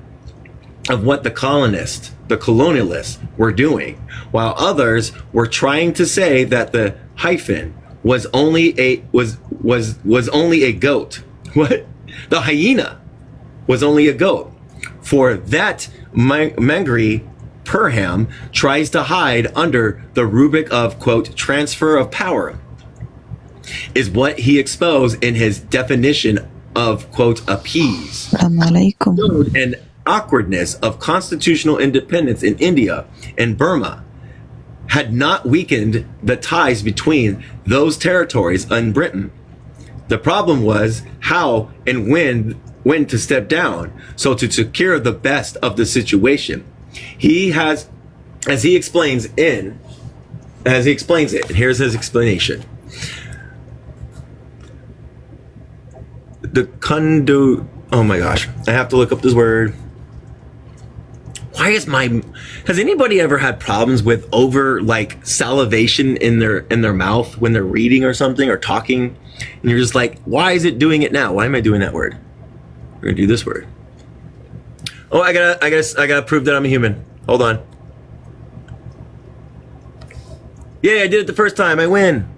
of what the colonialists were doing, while others were trying to say that the hyphen was only a goat. What? The hyena was only a goat. For that, Mangry Perham tries to hide under the rubric of, quote, transfer of power, is what he exposed in his definition of, quote, appease. Showed an awkwardness of constitutional independence in India and Burma had not weakened the ties between those territories and Britain. The problem was how and when to step down, so to secure the best of the situation. He has, as he explains it, and here's his explanation. Oh my gosh, I have to look up this word. Has anybody ever had problems with salivation in their mouth when they're reading or something or talking? And you're just like, why is it doing it now? Why am I doing that word? We're gonna do this word. Oh, I gotta prove that I'm a human. Hold on. Yeah, I did it the first time. I win.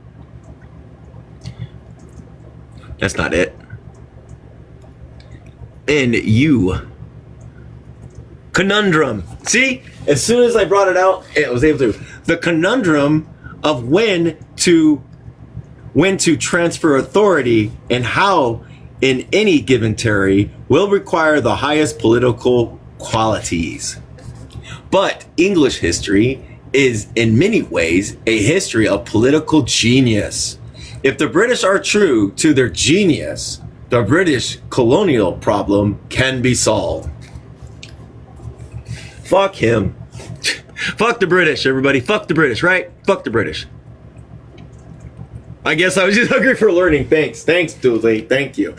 That's not it. And you. Conundrum. See? As soon as I brought it out, it was able to. The conundrum of when to transfer authority and how in any given territory will require the highest political qualities. But English history is in many ways a history of political genius. If the British are true to their genius, the British colonial problem can be solved. Fuck him. Fuck the British, everybody. Fuck the British, right? Fuck the British. I guess I was just hungry for learning. Thanks, Dooley. Thank you.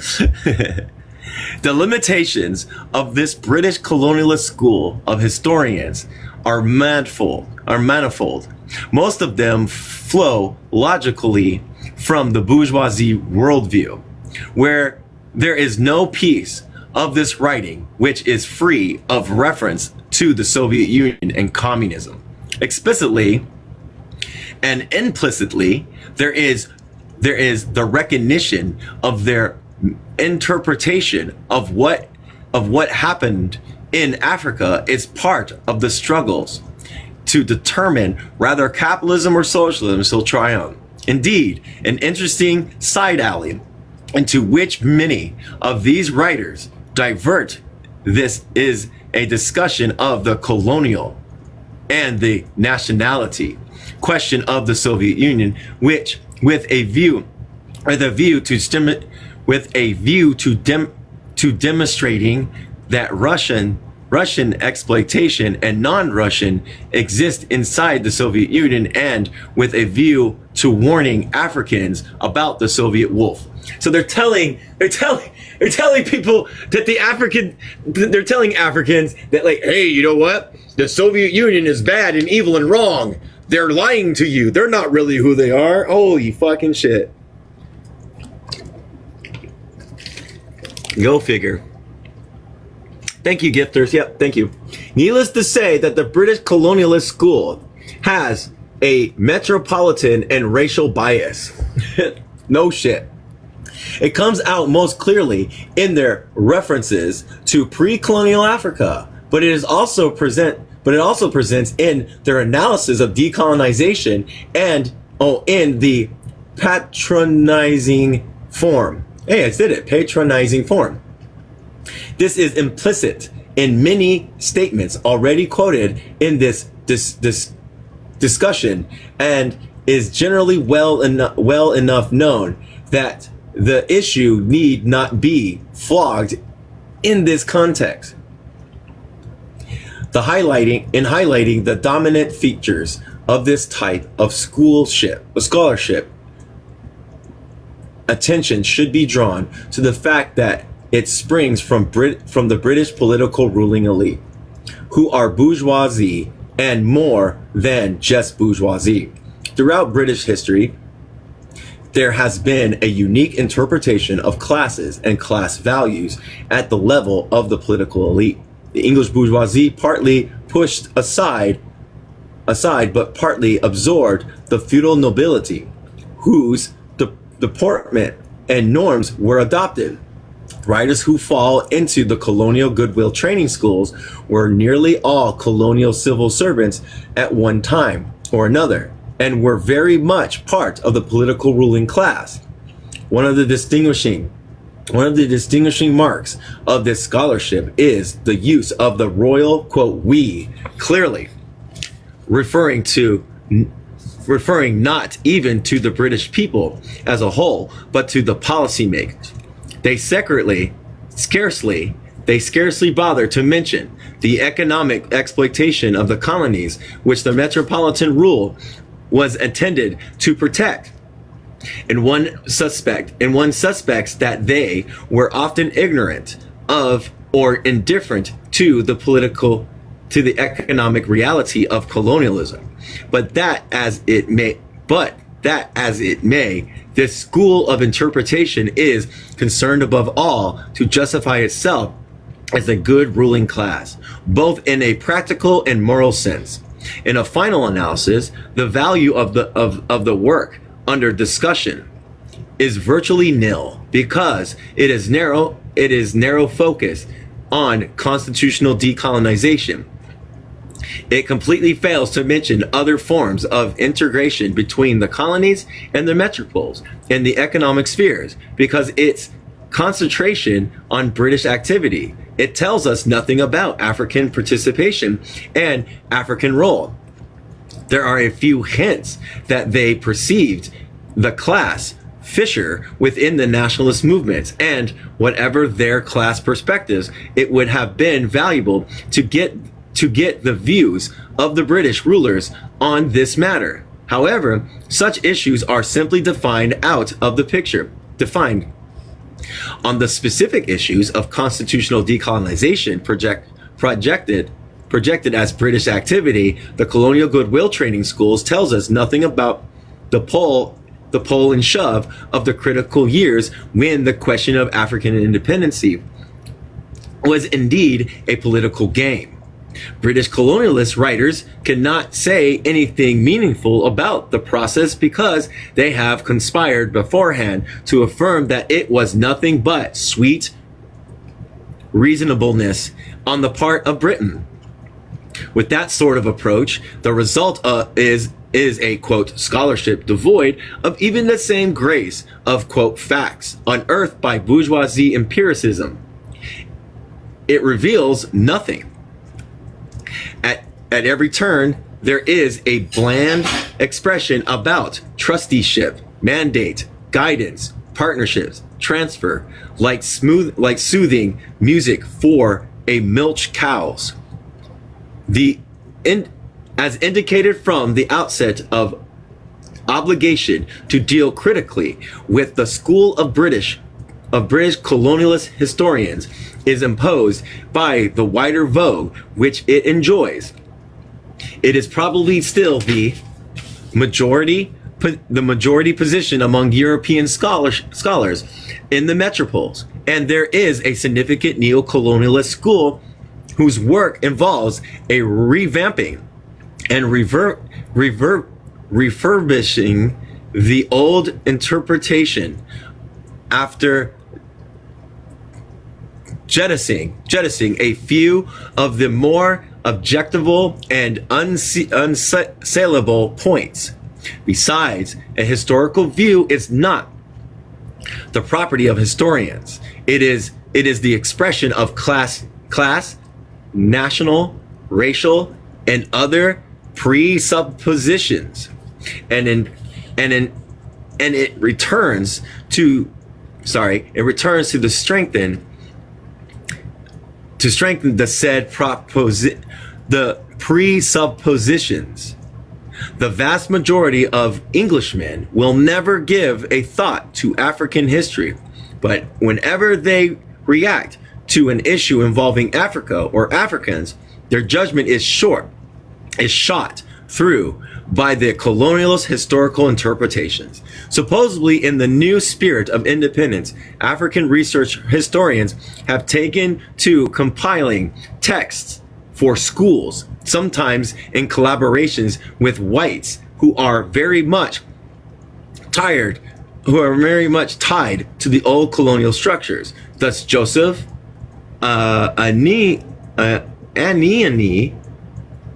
The limitations of this British colonialist school of historians are manifold. Most of them flow logically from the bourgeoisie worldview, where there is no piece of this writing which is free of reference to the Soviet Union and communism. Explicitly and implicitly, there is the recognition of their interpretation of what happened in Africa is part of the struggles to determine whether capitalism or socialism shall triumph. Indeed, an interesting side alley into which many of these writers divert this is a discussion of the colonial and the nationality question of the Soviet Union, which with a view to demonstrating that Russian exploitation and non-Russian exist inside the Soviet Union, and with a view to warning Africans about the Soviet wolf. So they're telling people that they're telling Africans that, like, hey, you know what? The Soviet Union is bad and evil and wrong. They're lying to you. They're not really who they are. Holy fucking shit. Go figure. Thank you, gifters. Yep, thank you. Needless to say that the British colonialist school has a metropolitan and racial bias. No shit. It comes out most clearly in their references to pre-colonial Africa, but it also presents in their analysis of decolonization and in the patronizing form. Hey, I did it. Patronizing form. This is implicit in many statements already quoted in this discussion, and is generally well enough known that the issue need not be flogged in this context. Highlighting the dominant features of this type of scholarship, attention should be drawn to the fact that it springs from the British political ruling elite, who are bourgeoisie and more than just bourgeoisie. Throughout British history, there has been a unique interpretation of classes and class values at the level of the political elite. the English bourgeoisie partly pushed aside but partly absorbed the feudal nobility, whose deportment and norms were adopted. Writers who fall into the colonial goodwill training schools were nearly all colonial civil servants at one time or another, and were very much part of the political ruling class. One of the distinguishing marks of this scholarship is the use of the royal, quote, we, clearly referring not even to the British people as a whole, but to the policymakers. They scarcely bother to mention the economic exploitation of the colonies, which the metropolitan rule was intended to protect. And one suspects that they were often ignorant of or indifferent to the economic reality of colonialism. But that as it may, this school of interpretation is concerned above all to justify itself as a good ruling class, both in a practical and moral sense. In a final analysis, the value of the work under discussion is virtually nil, because it is narrow focused on constitutional decolonization. It completely fails to mention other forms of integration between the colonies and the metropoles and the economic spheres, because its concentration on British activity. It tells us nothing about African participation and African role. There are a few hints that they perceived the class fissure within the nationalist movements, and whatever their class perspectives, it would have been valuable to get the views of the British rulers on this matter. However, such issues are simply defined out of the picture. Defined. On the specific issues of constitutional decolonization projected as British activity, the colonial goodwill training schools tells us nothing about the pull and shove of the critical years when the question of African independency was indeed a political game. British colonialist writers cannot say anything meaningful about the process because they have conspired beforehand to affirm that it was nothing but sweet reasonableness on the part of Britain. With that sort of approach, the result is a, quote, scholarship devoid of even the same grace of, quote, facts unearthed by bourgeoisie empiricism. It reveals nothing. At every turn, there is a bland expression about trusteeship, mandate, guidance, partnerships, transfer, like soothing music for a milch cows. As indicated from the outset of obligation to deal critically with the school of British colonialist historians is imposed by the wider vogue which it enjoys. It is probably still the majority position among European scholars in the metropoles, and there is a significant neo-colonialist school whose work involves a revamping and refurbishing the old interpretation after jettisoning a few of the more objectable and unassailable points. Besides, a historical view is not the property of historians. It is the expression of class, national, racial, and other presuppositions, and it returns to strengthen the said the presuppositions. The vast majority of Englishmen will never give a thought to African history, but whenever they react to an issue involving Africa or Africans, their judgment is shot through by the colonialist historical interpretations. Supposedly, in the new spirit of independence, African research historians have taken to compiling texts for schools, sometimes in collaborations with whites who are very much tied to the old colonial structures. Thus, Joseph Aniani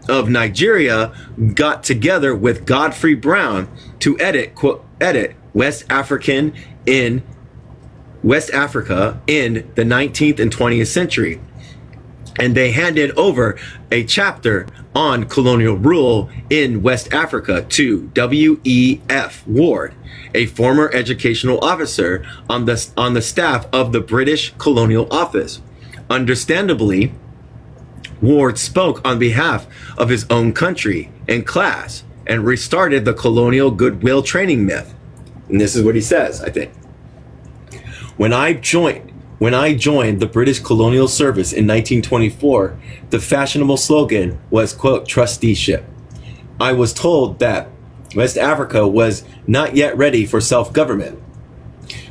of Nigeria got together with Godfrey Brown to edit West Africa in the 19th and 20th century. And they handed over a chapter on colonial rule in West Africa to W.E.F. Ward, a former educational officer on the staff of the British Colonial Office. Understandably, Ward spoke on behalf of his own country and class and restarted the colonial goodwill training myth. And this is what he says, I think. When I joined the British Colonial Service in 1924, the fashionable slogan was, quote, trusteeship. I was told that West Africa was not yet ready for self-government,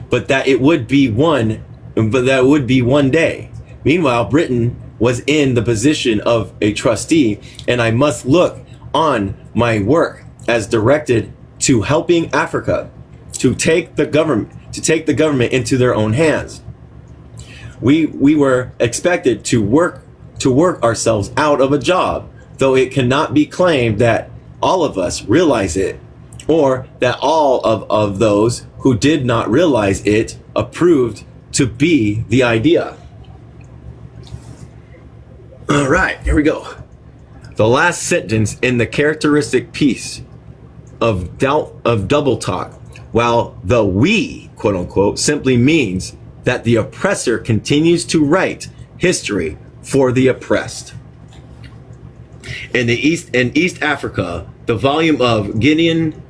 but that it would be one day. Meanwhile, Britain was in the position of a trustee, and I must look on my work as directed to helping Africa to take the government into their own hands. We were expected to work ourselves out of a job, though it cannot be claimed that all of us realize it, or that all of those who did not realize it approved to be the idea. All right, here we go. The last sentence in the characteristic piece of double talk, while the we, quote unquote, simply means that the oppressor continues to write history for the oppressed. In East Africa, the volume of Gideon,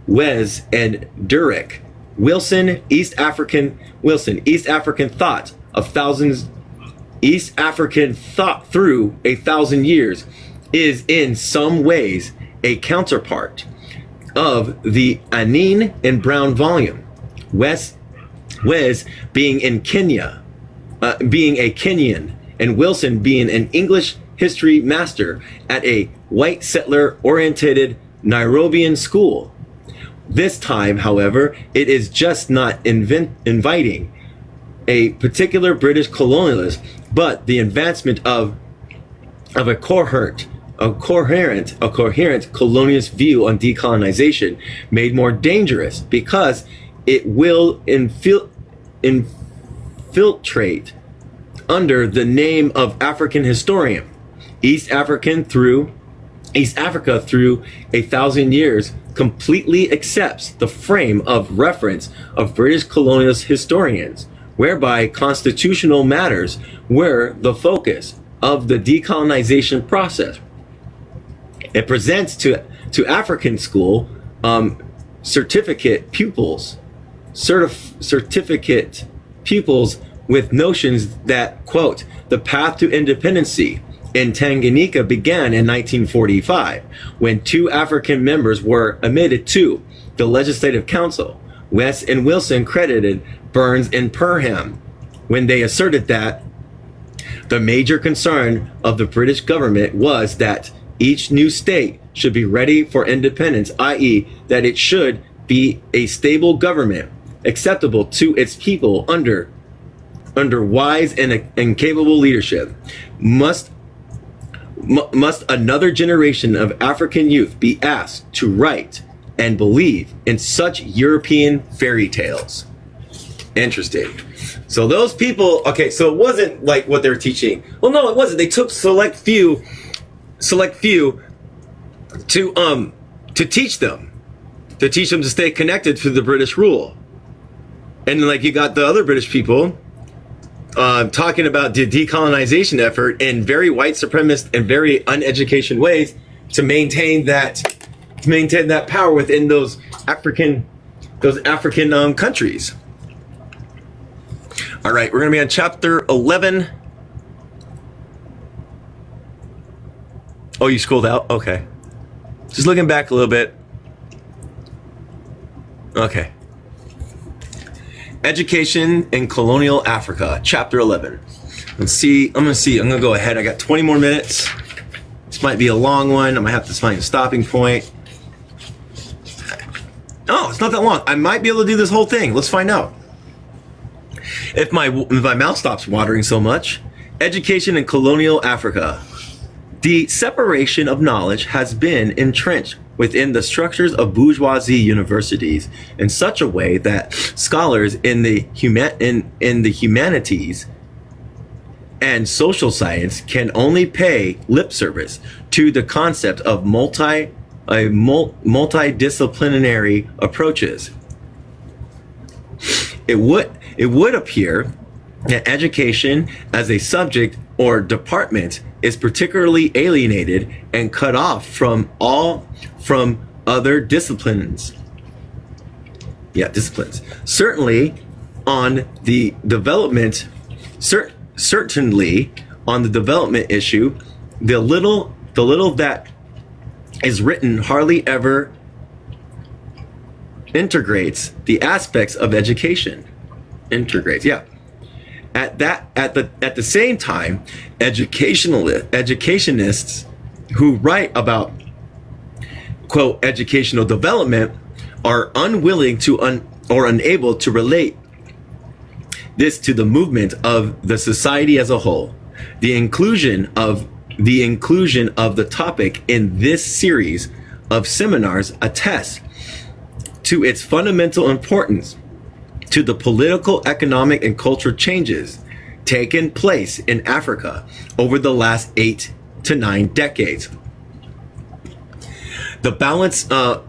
Wes, and Durek, Wilson, East African thought through a thousand years, is in some ways a counterpart of the Anin and Brown volume. Wes being a Kenyan, and Wilson being an English history master at a white settler-oriented Nairobian school. This time, however, it is just not inviting a particular British colonialist, but the advancement of a coherent colonialist view on decolonization, made more dangerous because it will infiltrate under the name of African historian. East Africa through a thousand years completely accepts the frame of reference of British colonialist historians, whereby constitutional matters were the focus of the decolonization process. It presents to African school certificate pupils with notions that, quote, the path to independency in Tanganyika began in 1945, when two African members were admitted to the Legislative Council. West and Wilson credited Burns and Perham when they asserted that the major concern of the British government was that each new state should be ready for independence, i.e., that it should be a stable government acceptable to its people under wise and capable leadership. Must another generation of African youth be asked to write and believe in such European fairy tales? Interesting. So those people, okay, so it wasn't like what they're teaching. Well, no, it wasn't. They took select few to teach them to stay connected to the British rule. And like you got the other British people talking about the decolonization effort in very white supremacist and very uneducated ways to maintain that power within those African countries. All right, we're going to be on chapter 11. Oh, you scrolled out? Okay. Just looking back a little bit. Okay. Education in Colonial Africa, Chapter 11. Let's see. I'm going to go ahead. I got 20 more minutes. This might be a long one. I might have to find a stopping point. Oh, it's not that long. I might be able to do this whole thing. Let's find out. If my mouth stops watering so much. Education in Colonial Africa. The separation of knowledge has been entrenched within the structures of bourgeoisie universities in such a way that scholars in the humanities and social science can only pay lip service to the concept of multidisciplinary approaches. It would appear that education as a subject or department is particularly alienated and cut off from other disciplines. Disciplines. Certainly on the development issue, the little that is written hardly ever integrates the aspects of education. At the same time, educationists who write about, quote, educational development are unwilling to or unable to relate this to the movement of the society as a whole. The inclusion of the topic in this series of seminars attests to its fundamental importance to the political, economic, and cultural changes taken place in Africa over the last 8 to 9 decades. The balance, a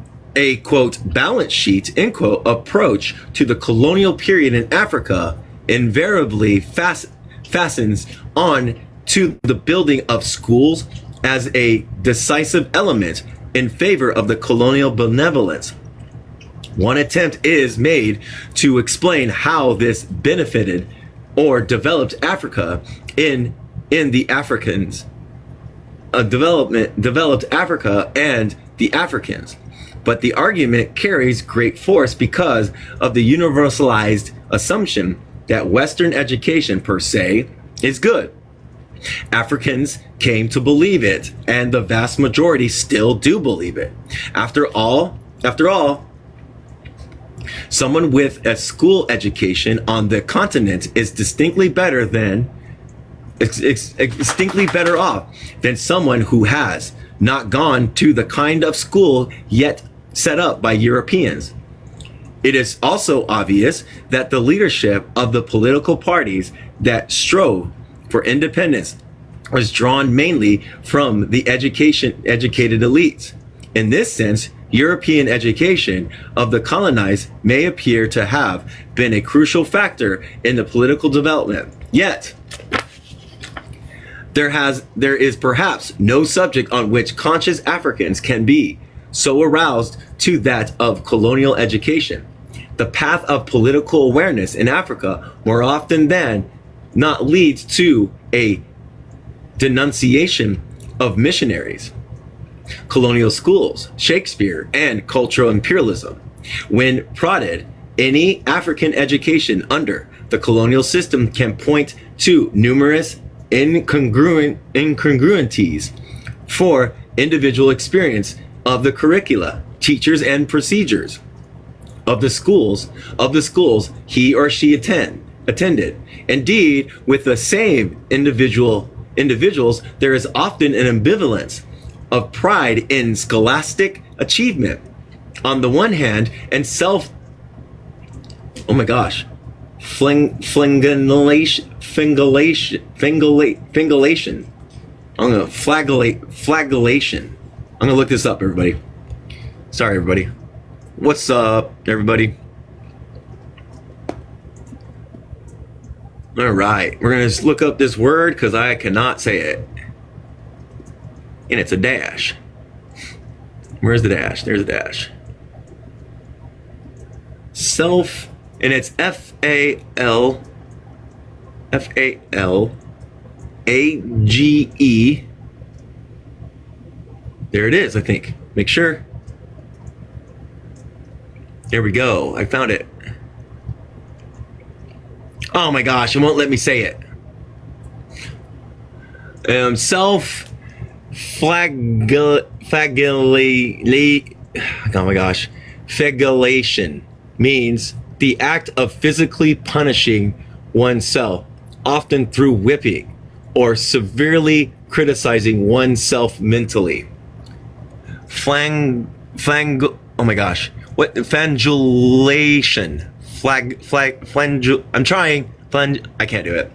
quote, balance sheet, end quote, approach to the colonial period in Africa invariably fastens on to the building of schools as a decisive element in favor of the colonial benevolence. One attempt is made to explain how this benefited or developed Africa in the Africans, developed Africa and the Africans. But the argument carries great force because of the universalized assumption that Western education per se is good. Africans came to believe it, and the vast majority still do believe it. After all, someone with a school education on the continent is distinctly better off than someone who has not gone to the kind of school yet set up by Europeans. It is also obvious that the leadership of the political parties that strove for independence was drawn mainly from the educated elites. In this sense, European education of the colonized may appear to have been a crucial factor in the political development. Yet, there is perhaps no subject on which conscious Africans can be so aroused to that of colonial education. The path of political awareness in Africa more often than not leads to a denunciation of missionaries, colonial schools, Shakespeare, and cultural imperialism. When prodded, any African education under the colonial system can point to numerous incongruities for individual experience of the curricula, teachers, and procedures of the schools he or she attended. Indeed, with the same individuals, there is often an ambivalence of pride in scholastic achievement on the one hand, and flagellation. I'm gonna look this up, everybody. Sorry, everybody. What's up, everybody? All right, we're gonna just look up this word because I cannot say it. And it's a dash. Where's the dash? There's a dash. And it's F-A-L-A-G-E. There it is, I think. make sure. There we go. I found it. Oh my gosh, it won't let me say it. Flagellation means the act of physically punishing oneself, often through whipping or severely criticizing oneself mentally. Oh my gosh, what? Flagellation. I'm trying. I can't do it.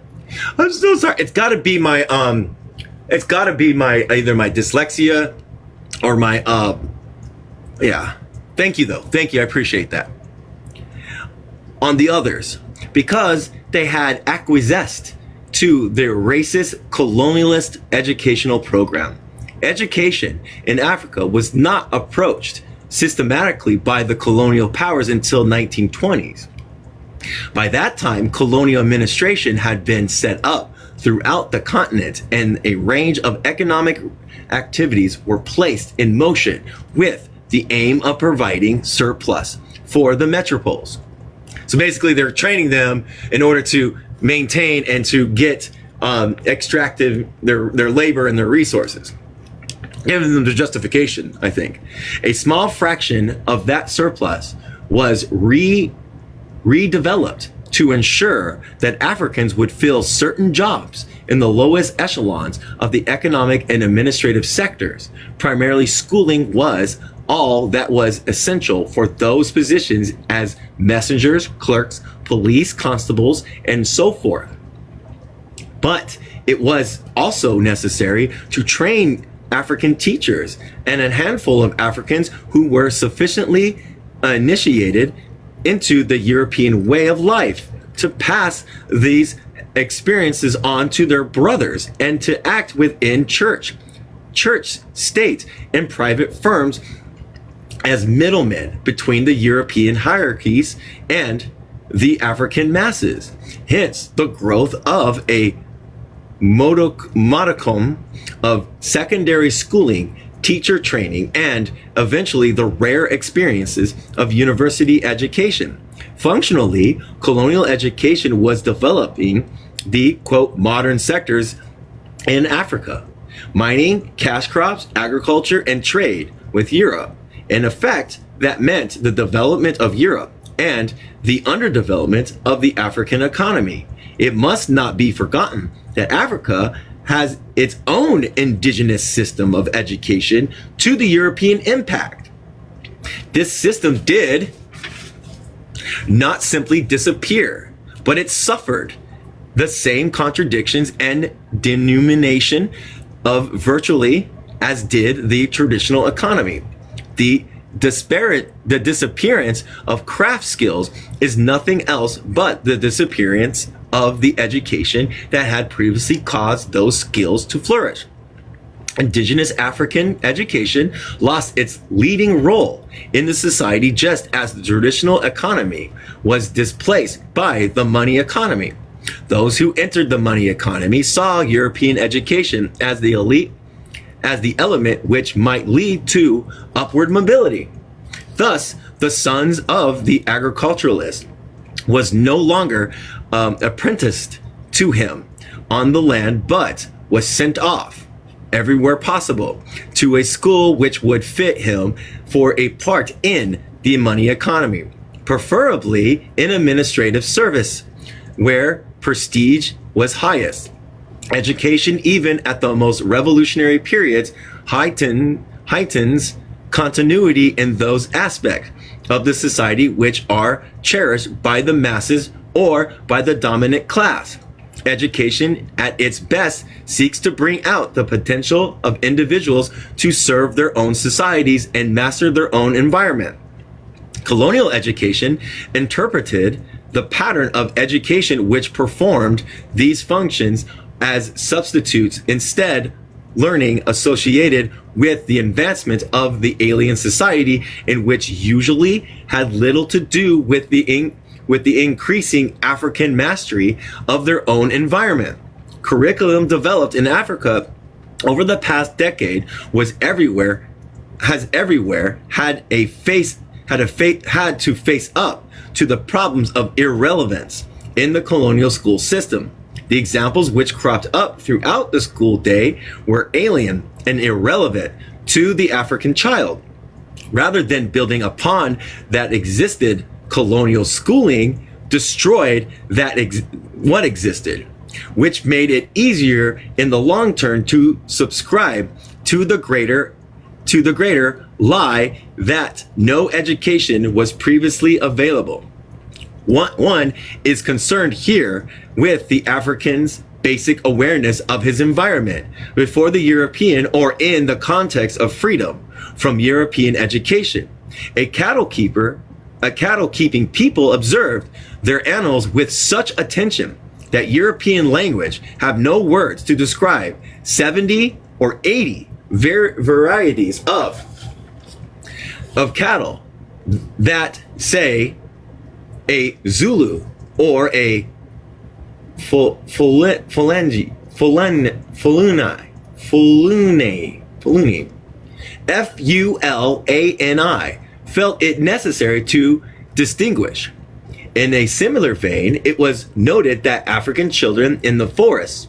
I'm so sorry. It's got to be my either my dyslexia or my yeah. Thank you though. Thank you. I appreciate that. On the others, because they had acquiesced to their racist colonialist educational program. Education in Africa was not approached systematically by the colonial powers until 1920s. By that time, colonial administration had been set up throughout the continent, and a range of economic activities were placed in motion with the aim of providing surplus for the metropoles. So basically, they're training them in order to maintain and to get extractive their labor and their resources, giving them the justification, I think. A small fraction of that surplus was redeveloped to ensure that Africans would fill certain jobs in the lowest echelons of the economic and administrative sectors. Primarily, schooling was all that was essential for those positions as messengers, clerks, police constables, and so forth. But it was also necessary to train African teachers and a handful of Africans who were sufficiently initiated into the European way of life to pass these experiences on to their brothers and to act within church, state, and private firms as middlemen between the European hierarchies and the African masses. Hence, the growth of a modicum of secondary schooling, teacher training, and eventually the rare experiences of university education. Functionally, colonial education was developing the, quote, modern sectors in Africa: mining, cash crops, agriculture, and trade with Europe. In effect, that meant the development of Europe and the underdevelopment of the African economy. It must not be forgotten that Africa has its own indigenous system of education to the European impact. This system did not simply disappear, but it suffered the same contradictions and denomination of virtually as did the traditional economy. The disappearance of craft skills is nothing else but the disappearance of the education that had previously caused those skills to flourish. Indigenous African education lost its leading role in the society just as the traditional economy was displaced by the money economy. Those who entered the money economy saw European education as the elite, as the element which might lead to upward mobility. Thus, the sons of the agriculturalist was no longer apprenticed to him on the land, but was sent off everywhere possible to a school which would fit him for a part in the money economy, preferably in administrative service, where prestige was highest. Education, even at the most revolutionary periods, heightens continuity in those aspects of the society which are cherished by the masses or by the dominant class. Education at its best seeks to bring out the potential of individuals to serve their own societies and master their own environment. Colonial education interpreted the pattern of education which performed these functions as substitutes, instead learning associated with the advancement of the alien society, in which usually had little to do with the increasing African mastery of their own environment. Curriculum developed in Africa over the past decade was everywhere has everywhere had to face up to the problems of irrelevance in the colonial school system. The examples which cropped up throughout the school day were alien and irrelevant to the African child. Rather than building upon that existed, colonial schooling destroyed what existed, which made it easier in the long term to subscribe to the greater lie that no education was previously available. One is concerned here with the African's basic awareness of his environment before the European, or in the context of freedom from European education. A cattle keeping people observed their animals with such attention that European language have no words to describe 70 or 80 varieties of cattle that, say, a Zulu or a Fulani felt it necessary to distinguish. In a similar vein, it was noted that African children in the forests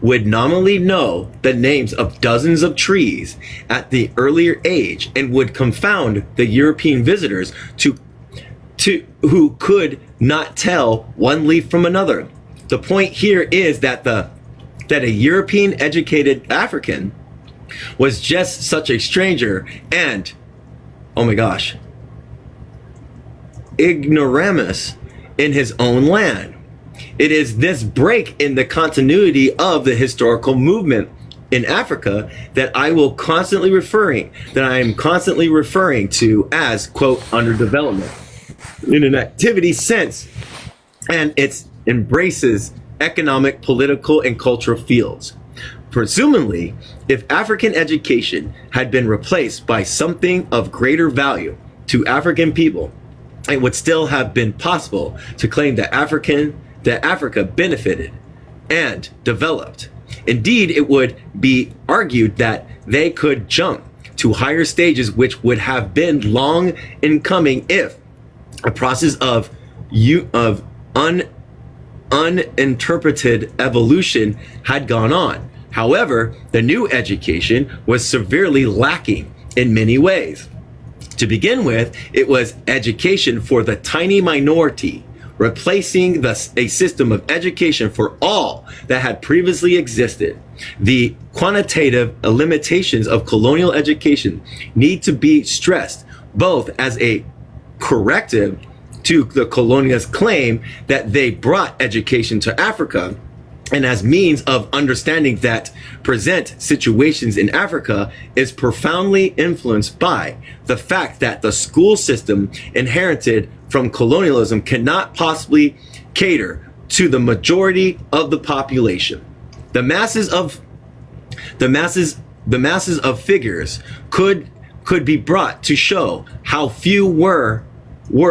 would nominally know the names of dozens of trees at the earlier age, and would confound the European visitors who could not tell one leaf from another. The point here is that a European educated African was just such a stranger and, oh my gosh, ignoramus in his own land. It is this break in the continuity of the historical movement in Africa that I am constantly referring to as, quote, underdevelopment in an activity sense, and it embraces economic, political, and cultural fields. Presumably, if African education had been replaced by something of greater value to African people, it would still have been possible to claim that Africa benefited and developed. Indeed, it would be argued that they could jump to higher stages, which would have been long in coming if a process of uninterpreted evolution had gone on. However, the new education was severely lacking in many ways. To begin with, it was education for the tiny minority, replacing a system of education for all that had previously existed. The quantitative limitations of colonial education need to be stressed, both as a corrective to the colonialists' claim that they brought education to Africa, and as means of understanding that present situations in Africa is profoundly influenced by the fact that the school system inherited from colonialism cannot possibly cater to the majority of the population. The masses of figures could be brought to show how few were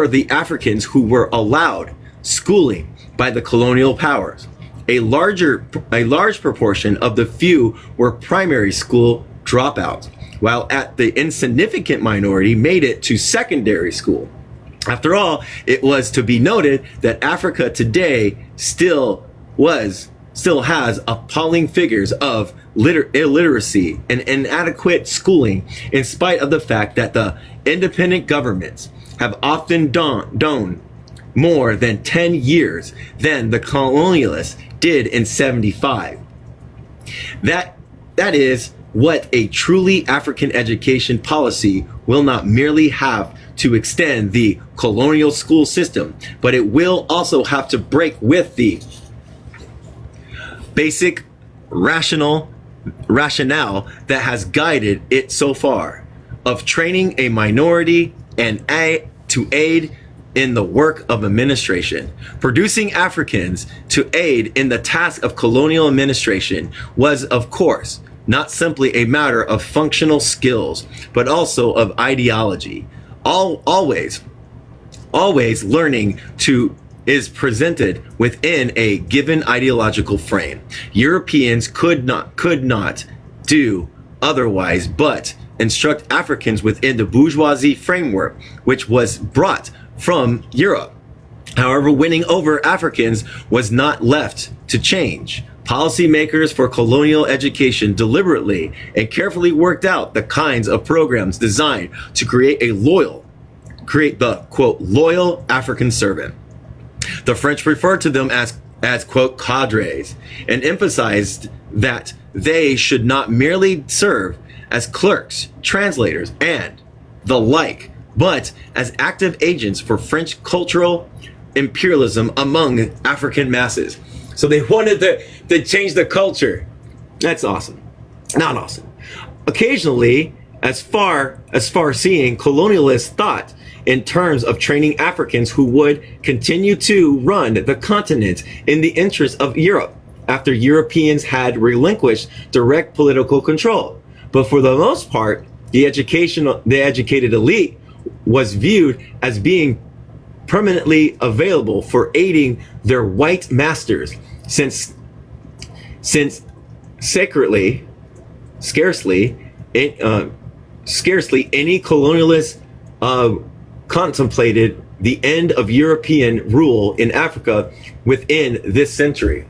the Africans who were allowed schooling by the colonial powers. A large proportion of the few were primary school dropouts, while the insignificant minority made it to secondary school. After all, it was to be noted that Africa today still has appalling figures of illiteracy and inadequate schooling, in spite of the fact that the independent governments have often done more than 10 years than the colonialists did in 75. That is what a truly African education policy will not merely have to extend the colonial school system, but it will also have to break with the basic rationale that has guided it so far, of training a minority and to aid in the work of administration. Producing Africans to aid in the task of colonial administration was, of course, not simply a matter of functional skills, but also of ideology. Always learning is presented within a given ideological frame. Europeans could not do otherwise but instruct Africans within the bourgeoisie framework, which was brought from Europe. However, winning over Africans was not left to change. Policymakers for colonial education deliberately and carefully worked out the kinds of programs designed to create the quote loyal African servant. The French referred to them as quote cadres and emphasized that they should not merely serve as clerks, translators, and the like, but as active agents for French cultural imperialism among African masses. So they wanted to change the culture. That's awesome. Not awesome. Occasionally, as far seeing colonialists thought in terms of training Africans who would continue to run the continent in the interest of Europe after Europeans had relinquished direct political control. But for the most part, the educated elite was viewed as being permanently available for aiding their white masters, since scarcely any colonialist contemplated the end of European rule in Africa within this century.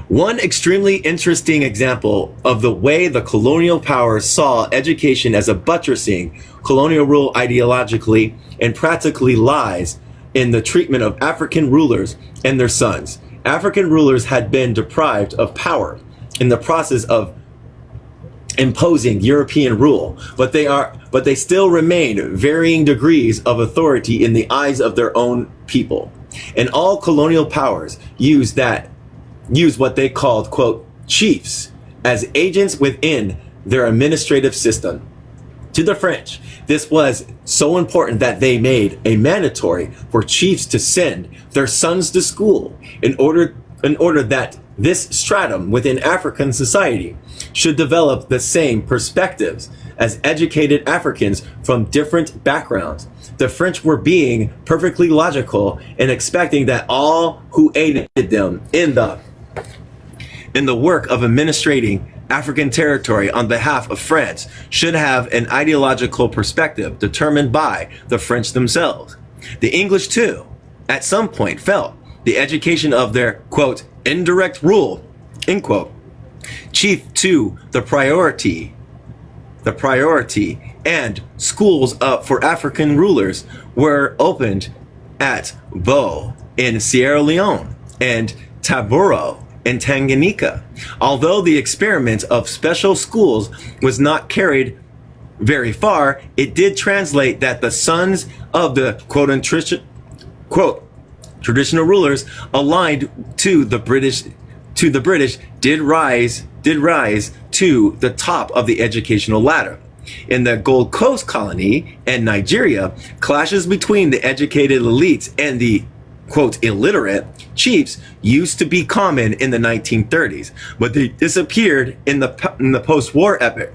One extremely interesting example of the way the colonial powers saw education as a buttressing colonial rule ideologically and practically lies in the treatment of African rulers and their sons. African rulers had been deprived of power in the process of imposing European rule, but they still remained varying degrees of authority in the eyes of their own people. And all colonial powers used what they called, quote, chiefs as agents within their administrative system. To the French, this was so important that they made a mandatory for chiefs to send their sons to school in order that this stratum within African society should develop the same perspectives as educated Africans from different backgrounds. The French were being perfectly logical and expecting that all who aided them in the work of administrating African territory on behalf of France should have an ideological perspective determined by the French themselves. The English too, at some point, felt the education of their, quote, indirect rule, end quote, chief to the priority, and schools for African rulers were opened at Bo in Sierra Leone and Taboro in Tanganyika. Although the experiment of special schools was not carried very far, it did translate that the sons of the quote traditional rulers aligned to the British did rise to the top of the educational ladder. In the Gold Coast colony and Nigeria, clashes between the educated elites and the quote illiterate chiefs used to be common in the 1930s, but they disappeared in the post-war epoch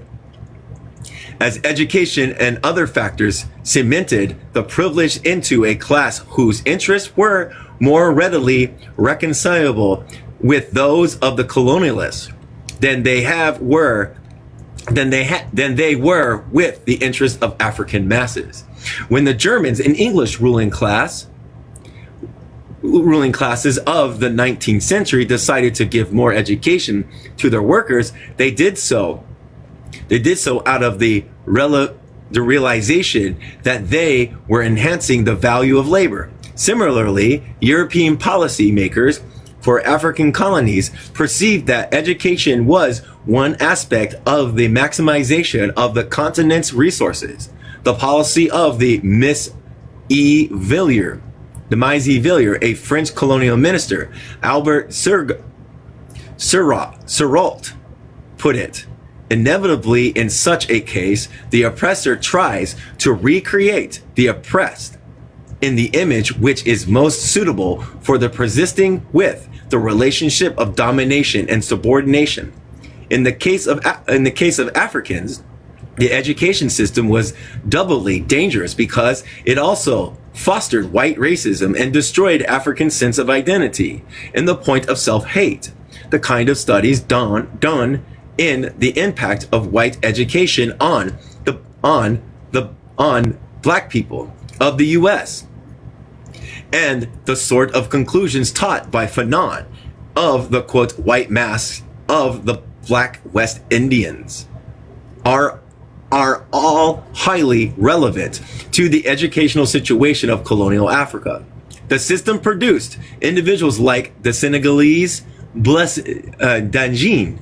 as education and other factors cemented the privileged into a class whose interests were more readily reconcilable with those of the colonialists than they were with the interests of African masses. When the Germans and English ruling classes of the 19th century decided to give more education to their workers, they did so out of the realization that they were enhancing the value of labor. Similarly, European policymakers for African colonies perceived that education was one aspect of the maximization of the continent's resources. The policy of the Mise E. Villiers, a French colonial minister, Albert Serault, put it. Inevitably, in such a case, the oppressor tries to recreate the oppressed in the image which is most suitable for the persisting with the relationship of domination and subordination. In the case of Africans, the education system was doubly dangerous because it also fostered white racism and destroyed African sense of identity and the point of self-hate. The kind of studies done in the impact of white education on black people of the US, and the sort of conclusions taught by Fanon of the quote white mass of the black West Indians are all highly relevant to the educational situation of colonial Africa. The system produced individuals like the Senegalese Blaise Dangine,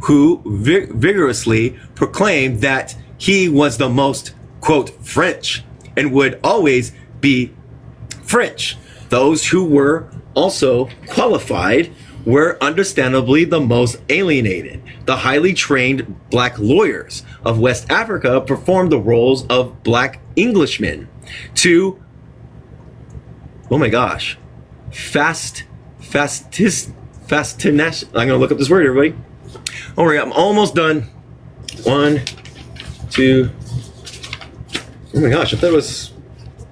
who vigorously proclaimed that he was the most, quote, French and would always be French. Those who were also qualified were understandably the most alienated. The highly trained black lawyers of West Africa performed the roles of black Englishmen to, oh my gosh, fastination. I'm gonna look up this word, everybody. Don't worry, I'm almost done. 1, 2. Oh my gosh, I thought it was,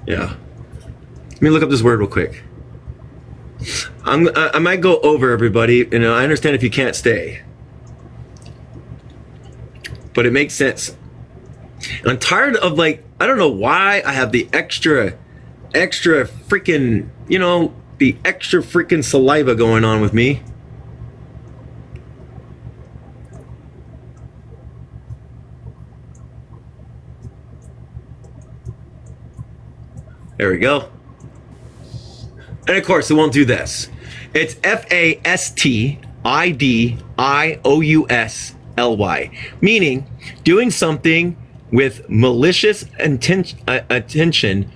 yeah. Let me look up this word real quick. I might go over, everybody. You know, I understand if you can't stay, but it makes sense. And I'm tired of, like, I don't know why I have the extra freaking, you know, the extra freaking saliva going on with me. There we go. And of course, it won't do this. It's FASTIDIOUSLY, meaning doing something with malicious attention,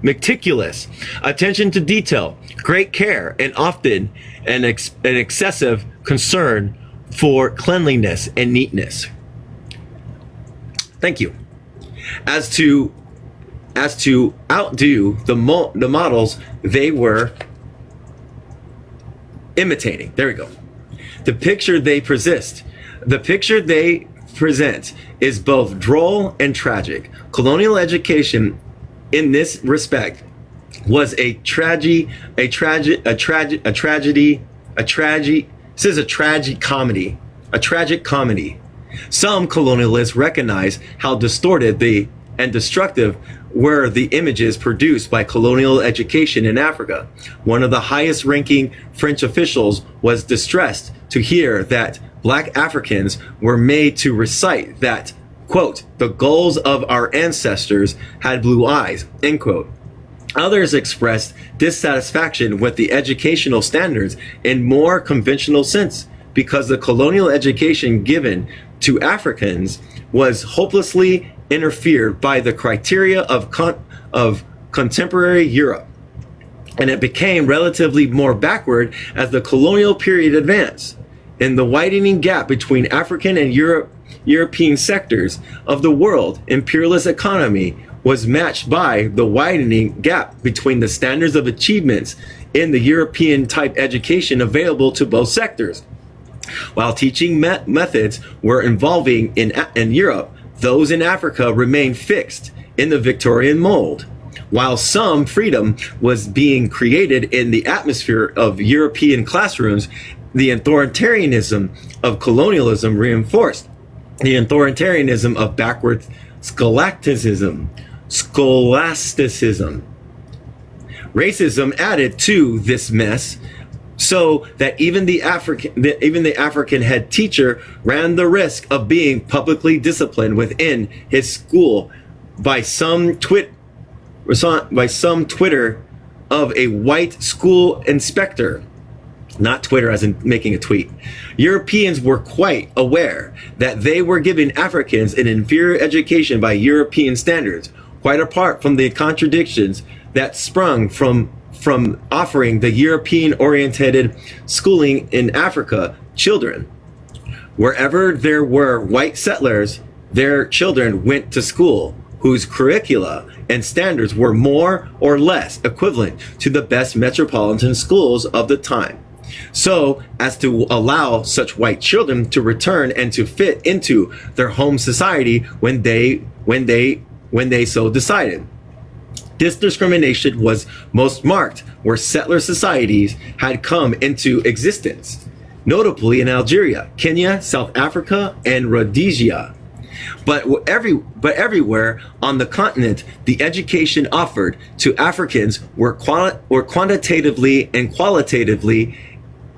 meticulous attention to detail, great care, and often an excessive concern for cleanliness and neatness. Thank you. As to outdo the models they were imitating. There we go. The picture they present is both droll and tragic. Colonial education, in this respect, was a tragic comedy. Some colonialists recognize how distorted and destructive were the images produced by colonial education in Africa. One of the highest ranking French officials was distressed to hear that black Africans were made to recite that, quote, the goals of our ancestors had blue eyes, end quote. Others expressed dissatisfaction with the educational standards in more conventional sense, because the colonial education given to Africans was hopelessly interfered by the criteria of contemporary Europe, and it became relatively more backward as the colonial period advanced. In the widening gap between African and European sectors of the world, imperialist economy was matched by the widening gap between the standards of achievements in the European type education available to both sectors. While teaching methods were evolving in Europe, those in Africa remained fixed in the Victorian mold. While some freedom was being created in the atmosphere of European classrooms, the authoritarianism of colonialism reinforced the authoritarianism of backward scholasticism. Racism added to this mess, so that even the African head teacher ran the risk of being publicly disciplined within his school by some Twitter of a white school inspector. Not Twitter as in making a tweet. Europeans were quite aware that they were giving Africans an inferior education by European standards, quite apart from the contradictions that sprung from offering the European-oriented schooling in Africa children. Wherever there were white settlers, their children went to school, whose curricula and standards were more or less equivalent to the best metropolitan schools of the time, so as to allow such white children to return and to fit into their home society when they so decided. This discrimination was most marked where settler societies had come into existence, notably in Algeria, Kenya, South Africa, and Rhodesia. But everywhere on the continent, the education offered to Africans were quantitatively and qualitatively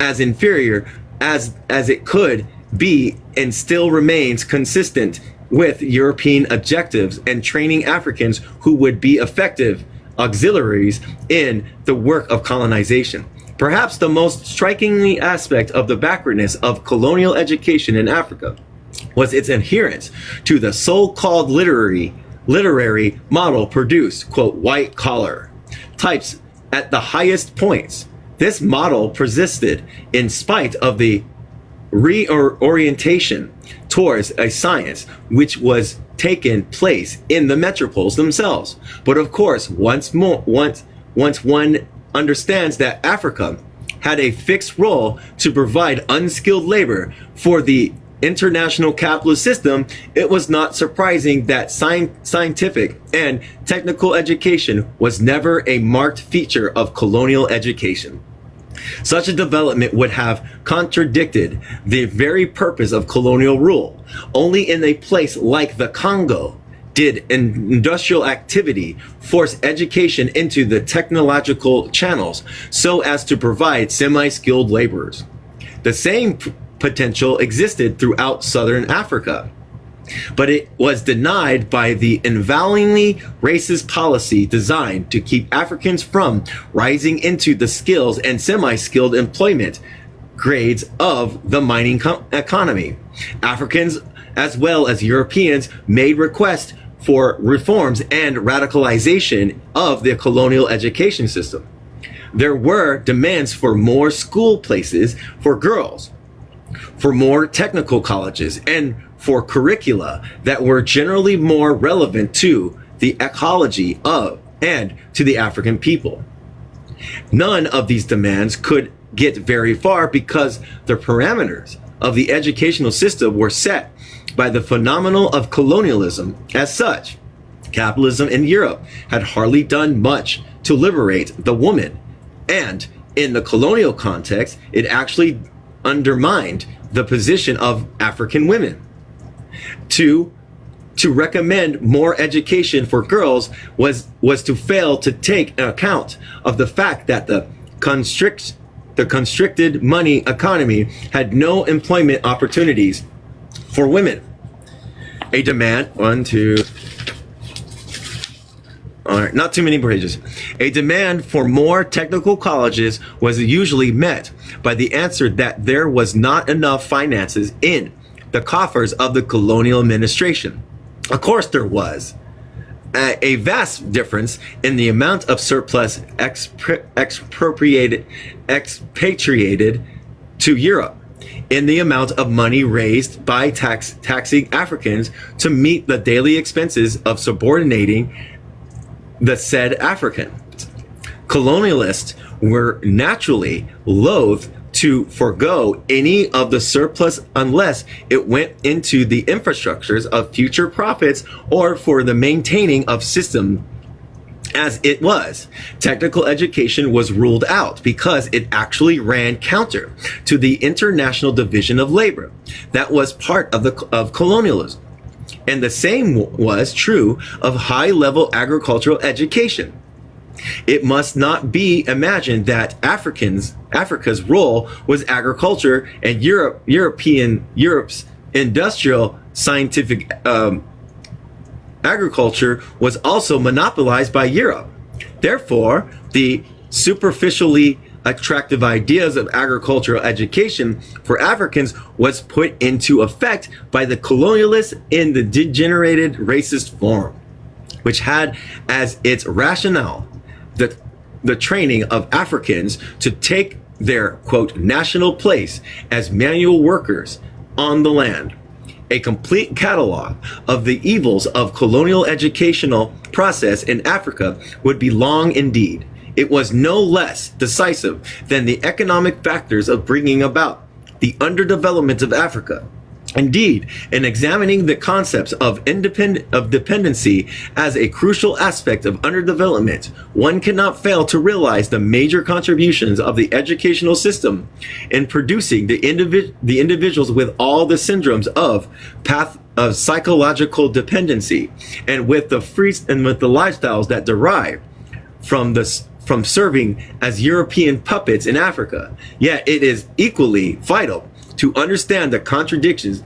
as inferior as it could be, and still remains consistent with European objectives and training Africans who would be effective auxiliaries in the work of colonization. Perhaps the most striking aspect of the backwardness of colonial education in Africa was its adherence to the so-called literary model produced, quote, white collar types at the highest points. This model persisted in spite of the reorientation towards a science which was taking place in the metropoles themselves. But of course, once one understands that Africa had a fixed role to provide unskilled labor for the international capitalist system, it was not surprising that scientific and technical education was never a marked feature of colonial education. Such a development would have contradicted the very purpose of colonial rule. Only in a place like the Congo did industrial activity force education into the technological channels so as to provide semi-skilled laborers. The same potential existed throughout southern Africa, but it was denied by the unavailing racist policy designed to keep Africans from rising into the skills and semi-skilled employment grades of the mining economy. Africans, as well as Europeans, made requests for reforms and radicalization of the colonial education system. There were demands for more school places for girls, for more technical colleges, and for curricula that were generally more relevant to the ecology of and to the African people. None of these demands could get very far because the parameters of the educational system were set by the phenomenon of colonialism. As such, capitalism in Europe had hardly done much to liberate the woman, and in the colonial context, it actually undermined the position of African women. To recommend more education for girls was to fail to take account of the fact that the constricted money economy had no employment opportunities for women. A demand, all right, not too many pages. A demand for more technical colleges was usually met by the answer that there was not enough finances in the coffers of the colonial administration. Of course there was. A vast difference in the amount of surplus expatriated to Europe, in the amount of money raised by taxing Africans to meet the daily expenses of subordinating the said African. Colonialists were naturally loath to forego any of the surplus unless it went into the infrastructures of future profits or for the maintaining of system as it was. Technical education was ruled out because it actually ran counter to the international division of labor that was part of colonialism. And the same was true of high-level agricultural education. It must not be imagined that Africa's role was agriculture and Europe's industrial scientific agriculture was also monopolized by Europe. Therefore, the superficially attractive ideas of agricultural education for Africans was put into effect by the colonialists in the degenerated racist form, which had as its rationale the training of Africans to take their, quote, national place as manual workers on the land. A complete catalog of the evils of colonial educational process in Africa would be long indeed. It was no less decisive than the economic factors of bringing about the underdevelopment of Africa. Indeed, in examining the concepts of dependency as a crucial aspect of underdevelopment, one cannot fail to realize the major contributions of the educational system in producing the individuals with all the syndromes of psychological dependency, and with the lifestyles that derive from serving as European puppets in Africa. Yet it is equally vital to understand the contradictions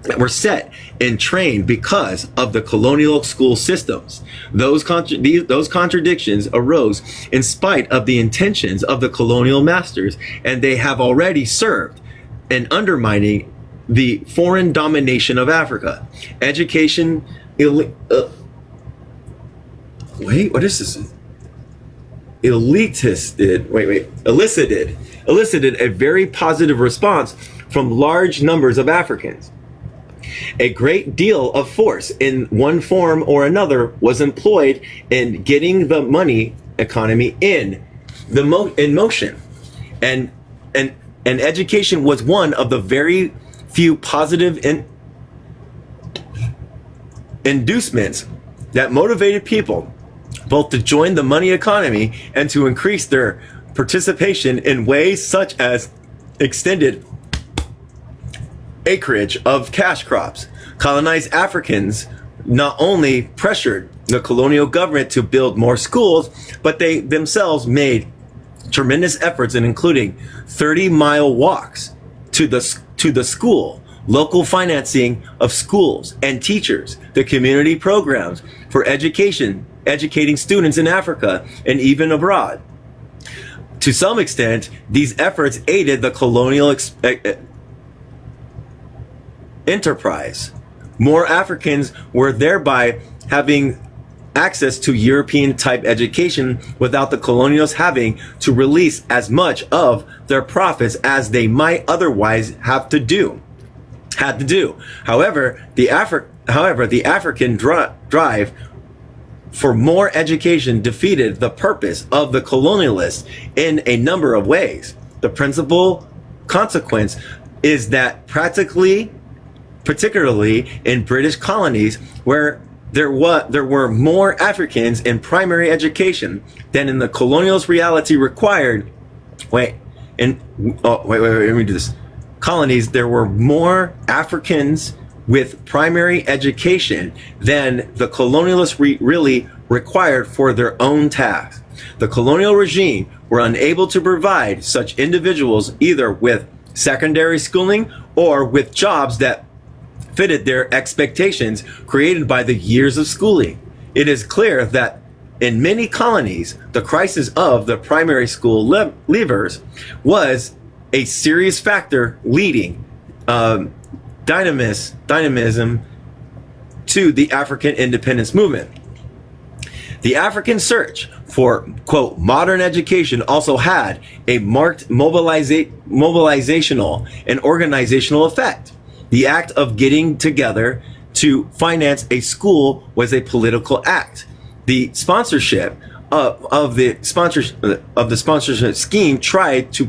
that were set and trained because of the colonial school systems. Those contradictions arose in spite of the intentions of the colonial masters, and they have already served in undermining the foreign domination of Africa. Education, elicited a very positive response from large numbers of Africans. A great deal of force in one form or another was employed in getting the money economy in motion, and education was one of the very few positive inducements that motivated people both to join the money economy and to increase their participation in ways such as extended acreage of cash crops. Colonized Africans not only pressured the colonial government to build more schools, but they themselves made tremendous efforts in including 30-mile walks to the school, local financing of schools and teachers, the community programs for educating students in Africa and even abroad. To some extent, these efforts aided the colonial enterprise. More Africans were thereby having access to European type education without the colonials having to release as much of their profits as they might otherwise had to do. However, the African drive for more education defeated the purpose of the colonialists in a number of ways. The principal consequence is that particularly in British colonies, where there were more Africans in primary education than in the colonials' reality required. Let me do this. Colonies, there were more Africans with primary education than the colonialists really required for their own tasks. The colonial regime were unable to provide such individuals either with secondary schooling or with jobs that fitted their expectations created by the years of schooling. It is clear that in many colonies, the crisis of the primary school leavers was a serious factor leading dynamism to the African independence movement. The African search for, quote, modern education also had a marked mobilizational and organizational effect. The act of getting together to finance a school was a political act. The sponsorship of the sponsorship scheme tied to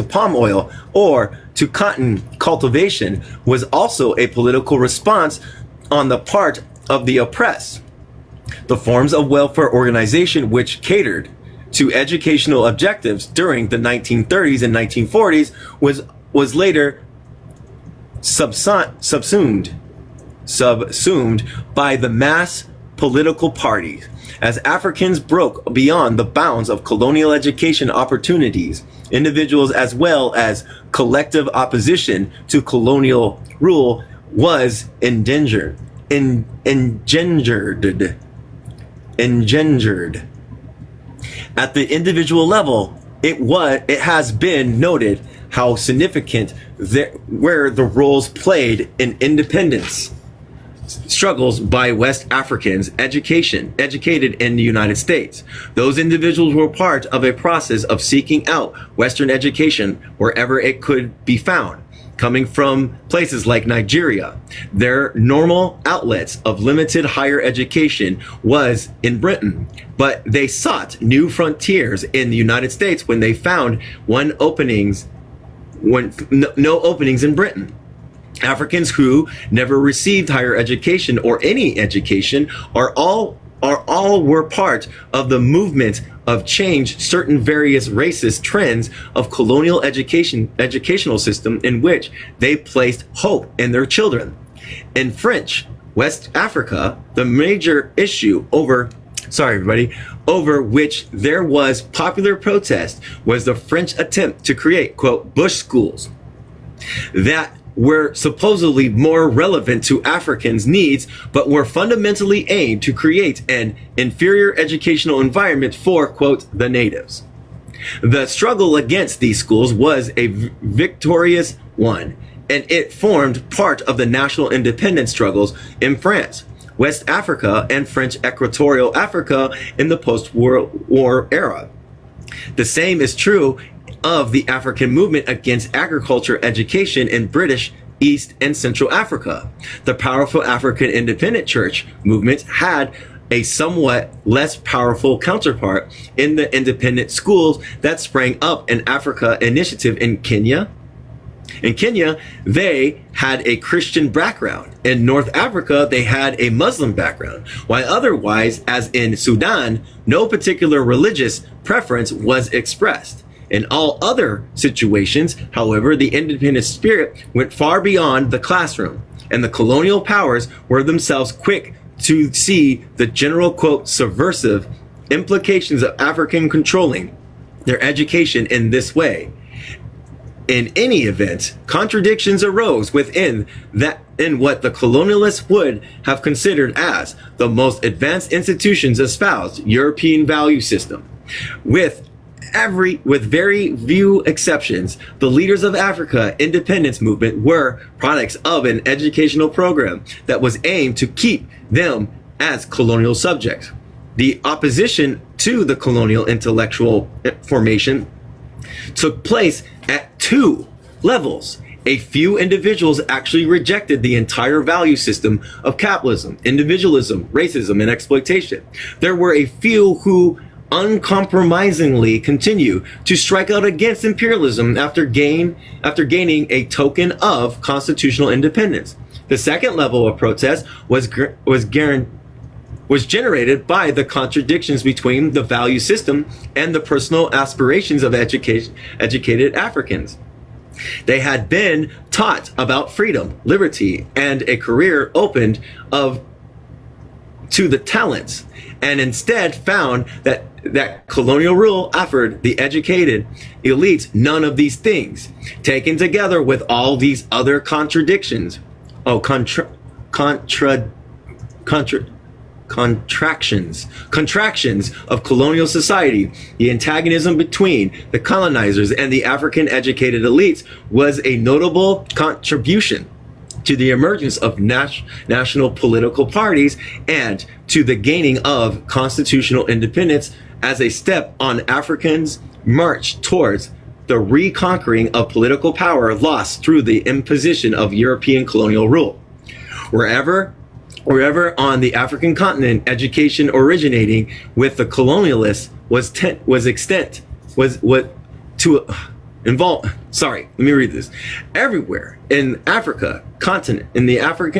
palm oil or to cotton cultivation was also a political response on the part of the oppressed. The forms of welfare organization which catered to educational objectives during the 1930s and 1940s was later subsumed by the mass political parties. As Africans broke beyond the bounds of colonial education opportunities, individuals as well as collective opposition to colonial rule was engendered. At the individual level, it has been noted how significant were the roles played in independence struggles by West Africans educated in the United States. Those individuals were part of a process of seeking out Western education wherever it could be found. Coming from places like Nigeria, their normal outlets of limited higher education was in Britain, but they sought new frontiers in the United States when they found one openings no openings in Britain. Africans who never received higher education or any education are all were part of the movement of change certain various racist trends of colonial educational system in which they placed hope in their children. In French West Africa, the major issue over which there was popular protest was the French attempt to create, quote, bush schools that were supposedly more relevant to Africans' needs, but were fundamentally aimed to create an inferior educational environment for, quote, the natives. The struggle against these schools was a victorious one, and it formed part of the national independence struggles in France, West Africa, and French Equatorial Africa in the post-World War era. The same is true of the African movement against agriculture education in British East and Central Africa. The powerful African Independent Church movement had a somewhat less powerful counterpart in the independent schools that sprang up in Africa Initiative in Kenya. In Kenya, they had a Christian background. In North Africa, they had a Muslim background, while otherwise, as in Sudan, no particular religious preference was expressed. In all other situations, however, the independent spirit went far beyond the classroom, and the colonial powers were themselves quick to see the general, quote, subversive implications of African controlling their education in this way. In any event, contradictions arose within that in what the colonialists would have considered as the most advanced institutions espoused European value system. With very few exceptions, the leaders of Africa independence movement were products of an educational program that was aimed to keep them as colonial subjects. The opposition to the colonial intellectual formation took place at two levels. A few individuals actually rejected the entire value system of capitalism, individualism, racism, and exploitation. There were a few who uncompromisingly continue to strike out against imperialism after gaining a token of constitutional independence. The second level of protest was generated by the contradictions between the value system and the personal aspirations of educated Africans. They had been taught about freedom, liberty, and a career opened to the talents, and instead found that colonial rule offered the educated elites none of these things. Taken together with all these other contradictions, contractions of colonial society, the antagonism between the colonizers and the African educated elites was a notable contribution to the emergence of national political parties and to the gaining of constitutional independence as a step on Africans' march towards the reconquering of political power lost through the imposition of European colonial rule. Wherever on the African continent education originating with the colonialists everywhere in Africa continent,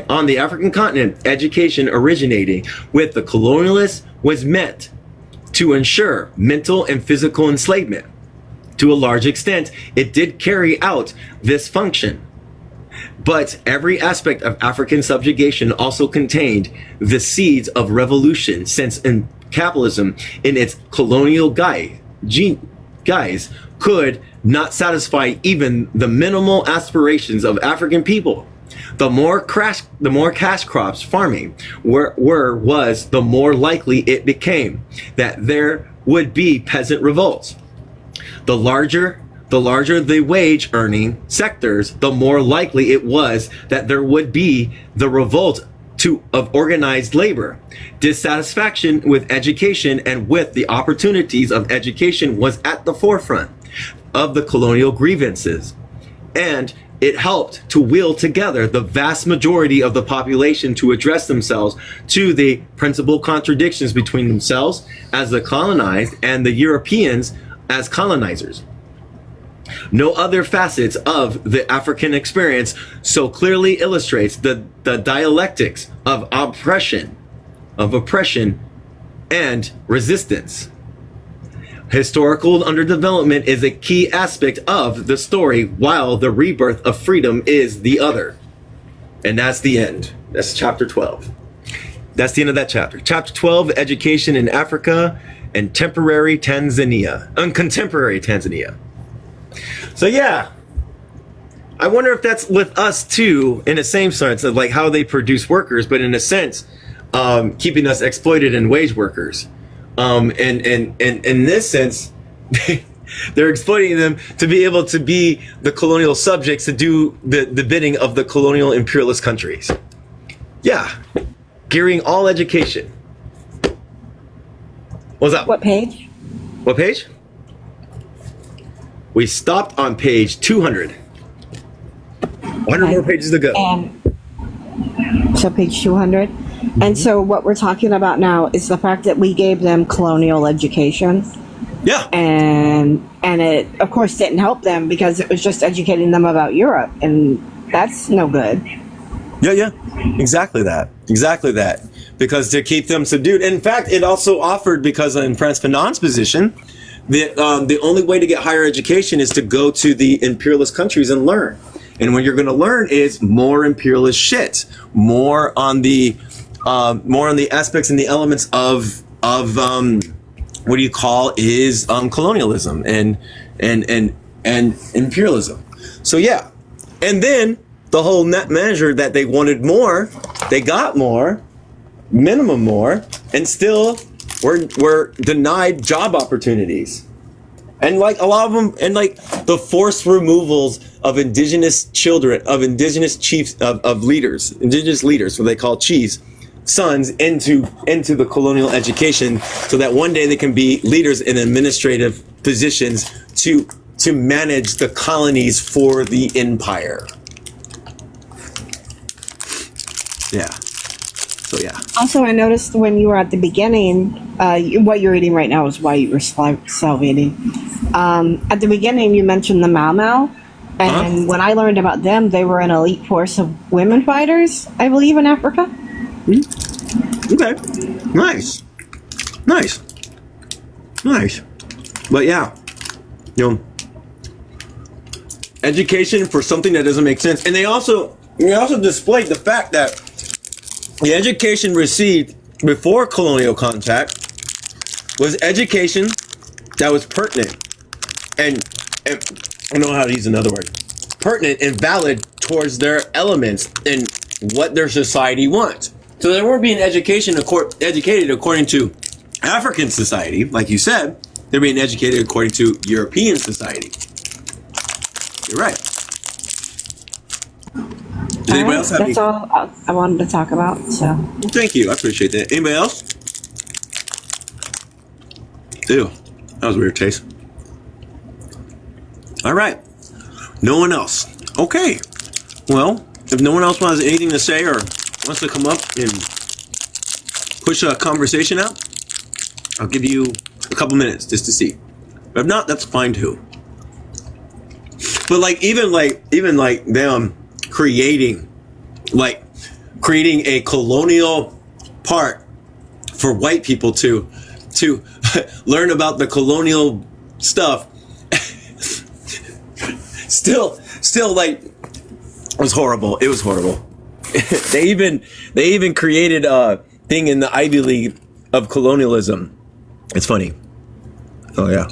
on the African continent, education originating with the colonialists was meant to ensure mental and physical enslavement. To a large extent, it did carry out this function. But every aspect of African subjugation also contained the seeds of revolution, since in capitalism, in its colonial guise, could not satisfy even the minimal aspirations of African people. The more cash crops farming was, the more likely it became that there would be peasant revolts. The larger the wage earning sectors, the more likely it was that there would be the revolt of organized labor. Dissatisfaction with education and with the opportunities of education was at the forefront of the colonial grievances, and it helped to will together the vast majority of the population to address themselves to the principal contradictions between themselves as the colonized and the Europeans as colonizers. No other facets of the African experience so clearly illustrates the dialectics of oppression and resistance. Historical underdevelopment is a key aspect of the story, while the rebirth of freedom is the other. And that's the end. That's chapter 12. That's the end of that chapter. Chapter 12, education in Africa and contemporary Tanzania. So yeah, I wonder if that's with us too, in the same sense of like how they produce workers, but in a sense, keeping us exploited and wage workers. And in this sense, they're exploiting them to be able to be the colonial subjects, to do the bidding of the colonial imperialist countries. Yeah, gearing all education. What's up? What page? What page? We stopped on page 200. 100 more pages to go. So page 200. And so what we're talking about now is the fact that we gave them colonial education. Yeah. And it, of course, didn't help them because it was just educating them about Europe. And that's no good. Yeah. Exactly that. Because to keep them subdued. In fact, it also offered, because in Frantz Fanon's position, the only way to get higher education is to go to the imperialist countries and learn. And what you're going to learn is more imperialist shit, more on the aspects and the elements of what do you call is colonialism and imperialism. So yeah, and then the whole net measure that they wanted more, they got more, minimum more, and still were denied job opportunities. And like a lot of them, and like the forced removals of indigenous children, of indigenous chiefs, of leaders, indigenous leaders, what they call chiefs, sons into the colonial education, so that one day they can be leaders in administrative positions to manage the colonies for the empire. Yeah. So yeah. Also, I noticed when you were at the beginning, what you're eating right now is why you were salivating. At the beginning, you mentioned the Mau Mau. And when I learned about them, they were an elite force of women fighters, I believe, in Africa. Okay. Nice. But yeah, education for something that doesn't make sense. And they also displayed the fact that the education received before colonial contact was education that was pertinent and I don't know how to use another word. Pertinent and valid towards their elements and what their society wants. So they weren't being educated according to African society, like you said. They're being educated according to European society. You're right. Does anybody else have That's all I wanted to talk about. So Well, thank you. I appreciate that. Anybody else? Ew. That was a weird taste. All right. No one else. Okay. Well, if no one else has anything to say or wants to come up and push a conversation out, I'll give you a couple minutes just to see. But if not, that's fine too. But even them creating a colonial part for white people to learn about the colonial stuff still it was horrible. It was horrible. they even created a thing in the Ivy League of colonialism. It's funny. Oh yeah.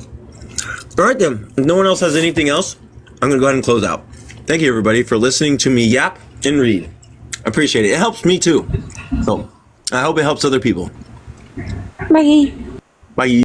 All right then. If no one else has anything else, I'm gonna go ahead and close out. Thank you everybody for listening to me yap and read. I appreciate it. It helps me too. So I hope it helps other people. bye. Bye.